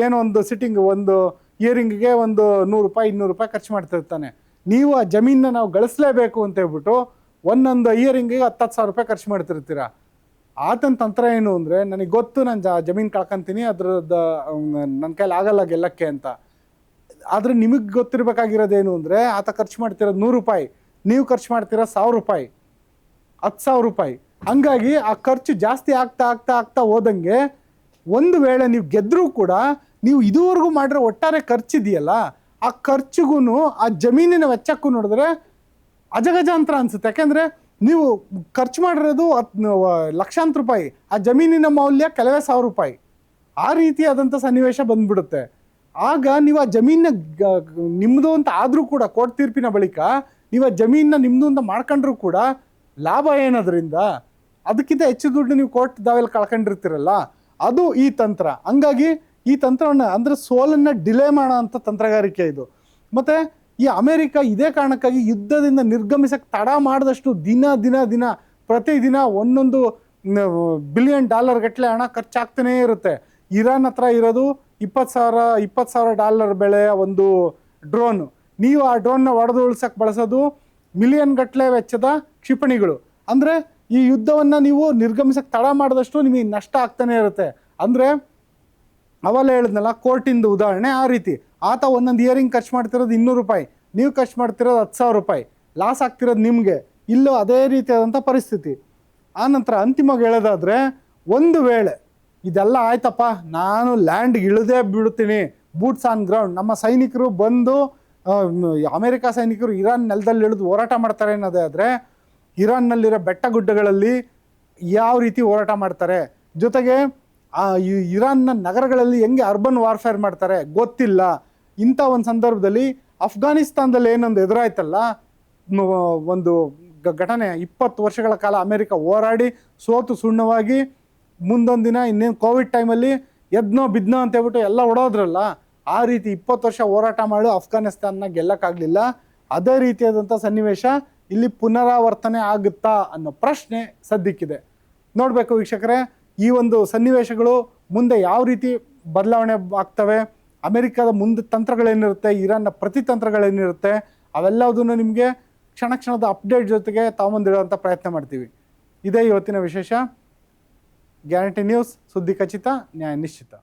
ಏನೋ ಒಂದು ಸಿಟ್ಟಿಂಗ್, ಒಂದು ಹಿಯರಿಂಗ್ಗೆ ಒಂದು ₹100-200 ಖರ್ಚು ಮಾಡ್ತಿರ್ತಾನೆ. ನೀವು ಆ ಜಮೀನನ್ನ ನಾವು ಗಳಿಸಲೇಬೇಕು ಅಂತ ಹೇಳ್ಬಿಟ್ಟು ಒಂದೊಂದು ಹಿಯರಿಂಗಿಗೆ ₹10,000 ಖರ್ಚು ಮಾಡ್ತಿರ್ತೀರ. ಆತನ ತಂತ್ರ ಏನು ಅಂದರೆ, ನನಗೆ ಗೊತ್ತು ನಾನು ಜಮೀನು ಕಳ್ಕೊತೀನಿ, ಅದ್ರದ್ದು ನನ್ನ ಕೈಲಿ ಆಗಲ್ಲ ಗೆಲ್ಲಕ್ಕೆ ಅಂತ. ಆದರೆ ನಿಮಗೆ ಗೊತ್ತಿರಬೇಕಾಗಿರೋದೇನು ಅಂದರೆ, ಆತ ಖರ್ಚು ಮಾಡ್ತಿರೋದು ₹100, ನೀವು ಖರ್ಚು ಮಾಡ್ತಿರೋ ₹1,000, ₹10,000. ಹಂಗಾಗಿ ಆ ಖರ್ಚು ಜಾಸ್ತಿ ಆಗ್ತಾ ಹೋದಂಗೆ ಒಂದು ವೇಳೆ ನೀವು ಗೆದ್ದರೂ ಕೂಡ ನೀವು ಇದುವರೆಗೂ ಮಾಡಿರೋ ಒಟ್ಟಾರೆ ಖರ್ಚಿದೆಯಲ್ಲ, ಆ ಖರ್ಚಿಗೂ ಆ ಜಮೀನಿನ ವೆಚ್ಚಕ್ಕೂ ನೋಡಿದ್ರೆ ಅಜಗಜಾಂತರ ಅನಿಸುತ್ತೆ. ಯಾಕೆಂದರೆ ನೀವು ಖರ್ಚು ಮಾಡಿರೋದು ಲಕ್ಷಾಂತರ ರೂಪಾಯಿ, ಆ ಜಮೀನಿನ ಮೌಲ್ಯ ಕೆಲವೇ ₹1,000. ಆ ರೀತಿಯಾದಂಥ ಸನ್ನಿವೇಶ ಬಂದ್ಬಿಡುತ್ತೆ. ಆಗ ನೀವು ಆ ಜಮೀನ ನಿಮ್ಮದು ಅಂತ ಆದರೂ ಕೂಡ ಕೋರ್ಟ್ ತೀರ್ಪಿನ ಬಳಿಕ ನೀವು ಆ ಜಮೀನನ್ನ ನಿಮ್ಮದು ಅಂತ ಮಾಡ್ಕೊಂಡ್ರೂ ಕೂಡ ಲಾಭ ಏನದ್ರಿಂದ? ಅದಕ್ಕಿಂತ ಹೆಚ್ಚು ದುಡ್ಡು ನೀವು ಕೋರ್ಟ್ ದಾವೆಲ್ಲಿ ಕಳ್ಕೊಂಡಿರ್ತೀರಲ್ಲ, ಅದು ಈ ತಂತ್ರ. ಹಂಗಾಗಿ ಈ ತಂತ್ರವನ್ನು ಅಂದರೆ ಸೋಲನ್ನು ಡಿಲೇ ಮಾಡೋ ಅಂಥ ತಂತ್ರಗಾರಿಕೆ ಇದು. ಮತ್ತು ಈ ಅಮೇರಿಕ ಇದೇ ಕಾರಣಕ್ಕಾಗಿ ಯುದ್ಧದಿಂದ ನಿರ್ಗಮಿಸಕ್ಕೆ ತಡ ಮಾಡಿದಷ್ಟು ದಿನ ಪ್ರತಿದಿನ $1 ಬಿಲಿಯನ್ ಗಟ್ಟಲೆ ಹಣ ಖರ್ಚಾಗ್ತಾನೇ ಇರುತ್ತೆ. ಇರಾನ್ ಹತ್ರ ಇರೋದು $20,000 ಬೆಲೆಯ ಒಂದು ಡ್ರೋನು. ನೀವು ಆ ಡ್ರೋನ್ನ ಹೊಡೆದು ಉಳಿಸಕ್ಕೆ ಬಳಸೋದು ಮಿಲಿಯನ್ ಗಟ್ಟಲೆ ವೆಚ್ಚದ ಕ್ಷಿಪಣಿಗಳು. ಅಂದರೆ ಈ ಯುದ್ಧವನ್ನು ನೀವು ನಿರ್ಗಮಿಸಕ್ಕೆ ತಡ ಮಾಡಿದಷ್ಟು ನಿಮಗೆ ನಷ್ಟ ಆಗ್ತಾನೆ ಇರುತ್ತೆ. ಅಂದರೆ ಅವೆಲ್ಲ ಹೇಳಿದ್ನಲ್ಲ ಕೋರ್ಟಿಂದು ಉದಾಹರಣೆ ಆ ರೀತಿ. ಆತ ಒಂದೊಂದು ಹಿಯರಿಂಗ್ ಖರ್ಚು ಮಾಡ್ತಿರೋದು ₹200, ನೀವು ಖರ್ಚು ಮಾಡ್ತಿರೋದು $10,000, ಲಾಸ್ ಆಗ್ತಿರೋದು ನಿಮಗೆ. ಇಲ್ಲೂ ಅದೇ ರೀತಿಯಾದಂಥ ಪರಿಸ್ಥಿತಿ. ಆನಂತರ ಅಂತಿಮವಾಗಿ ಹೇಳೋದಾದರೆ, ಒಂದು ವೇಳೆ ಇದೆಲ್ಲ ಆಯ್ತಪ್ಪ, ನಾನು ಲ್ಯಾಂಡ್ಗೆ ಇಳಿದೇ ಬಿಡ್ತೀನಿ, ಬೂಟ್ಸ್ ಆನ್ ಗ್ರೌಂಡ್, ನಮ್ಮ ಸೈನಿಕರು ಬಂದು ಅಮೆರಿಕ ಸೈನಿಕರು ಇರಾನ್ ನೆಲದಲ್ಲಿ ಇಳಿದು ಹೋರಾಟ ಮಾಡ್ತಾರೆ ಅನ್ನೋದೇ ಆದರೆ ಇರಾನ್ನಲ್ಲಿರೋ ಬೆಟ್ಟ ಗುಡ್ಡಗಳಲ್ಲಿ ಯಾವ ರೀತಿ ಹೋರಾಟ ಮಾಡ್ತಾರೆ, ಜೊತೆಗೆ ಇರಾನ್ನ ನಗರಗಳಲ್ಲಿ ಹೆಂಗೆ ಅರ್ಬನ್ ವಾರ್ಫೇರ್ ಮಾಡ್ತಾರೆ ಗೊತ್ತಿಲ್ಲ. ಇಂಥ ಒಂದು ಸಂದರ್ಭದಲ್ಲಿ ಅಫ್ಘಾನಿಸ್ತಾನದಲ್ಲಿ ಏನೊಂದು ಎದುರಾಯ್ತಲ್ಲ, ಒಂದು ಘಟನೆ, 20 ವರ್ಷಗಳ ಕಾಲ ಅಮೆರಿಕ ಹೋರಾಡಿ ಸೋತು ಸುಣ್ಣವಾಗಿ ಮುಂದೊಂದು ದಿನ ಇನ್ನೇನು ಕೋವಿಡ್ ಟೈಮಲ್ಲಿ ಎದ್ನೋ ಬಿದ್ನೋ ಅಂತ ಹೇಳ್ಬಿಟ್ಟು ಎಲ್ಲ ಓಡೋದ್ರಲ್ಲ, ಆ ರೀತಿ 20 ವರ್ಷ ಹೋರಾಟ ಮಾಡಿ ಅಫ್ಘಾನಿಸ್ತಾನ ಗೆಲ್ಲಕ್ಕಾಗಲಿಲ್ಲ. ಅದೇ ರೀತಿಯಾದಂಥ ಸನ್ನಿವೇಶ ಇಲ್ಲಿ ಪುನರಾವರ್ತನೆ ಆಗುತ್ತಾ ಅನ್ನೋ ಪ್ರಶ್ನೆ ಸದ್ಯಕ್ಕಿದೆ. ನೋಡಬೇಕು ವೀಕ್ಷಕರೇ, ಈ ಒಂದು ಸನ್ನಿವೇಶಗಳು ಮುಂದೆ ಯಾವ ರೀತಿ ಬದಲಾವಣೆ ಆಗ್ತವೆ, ಅಮೆರಿಕದ ಮುಂದೆ ತಂತ್ರಗಳೇನಿರುತ್ತೆ, ಇರಾನ್ನ ಪ್ರತಿತಂತ್ರಗಳೇನಿರುತ್ತೆ, ಅವೆಲ್ಲದನ್ನು ನಿಮಗೆ ಕ್ಷಣದ ಅಪ್ಡೇಟ್ ಜೊತೆಗೆ ತಗೊಂಬಂದಿಡುವಂಥ ಪ್ರಯತ್ನ ಮಾಡ್ತೀವಿ. ಇದೇ ಇವತ್ತಿನ ವಿಶೇಷ. ಗ್ಯಾರಂಟಿ ನ್ಯೂಸ್, ಸುದ್ದಿ ಖಚಿತ, ನ್ಯಾಯ ನಿಶ್ಚಿತ.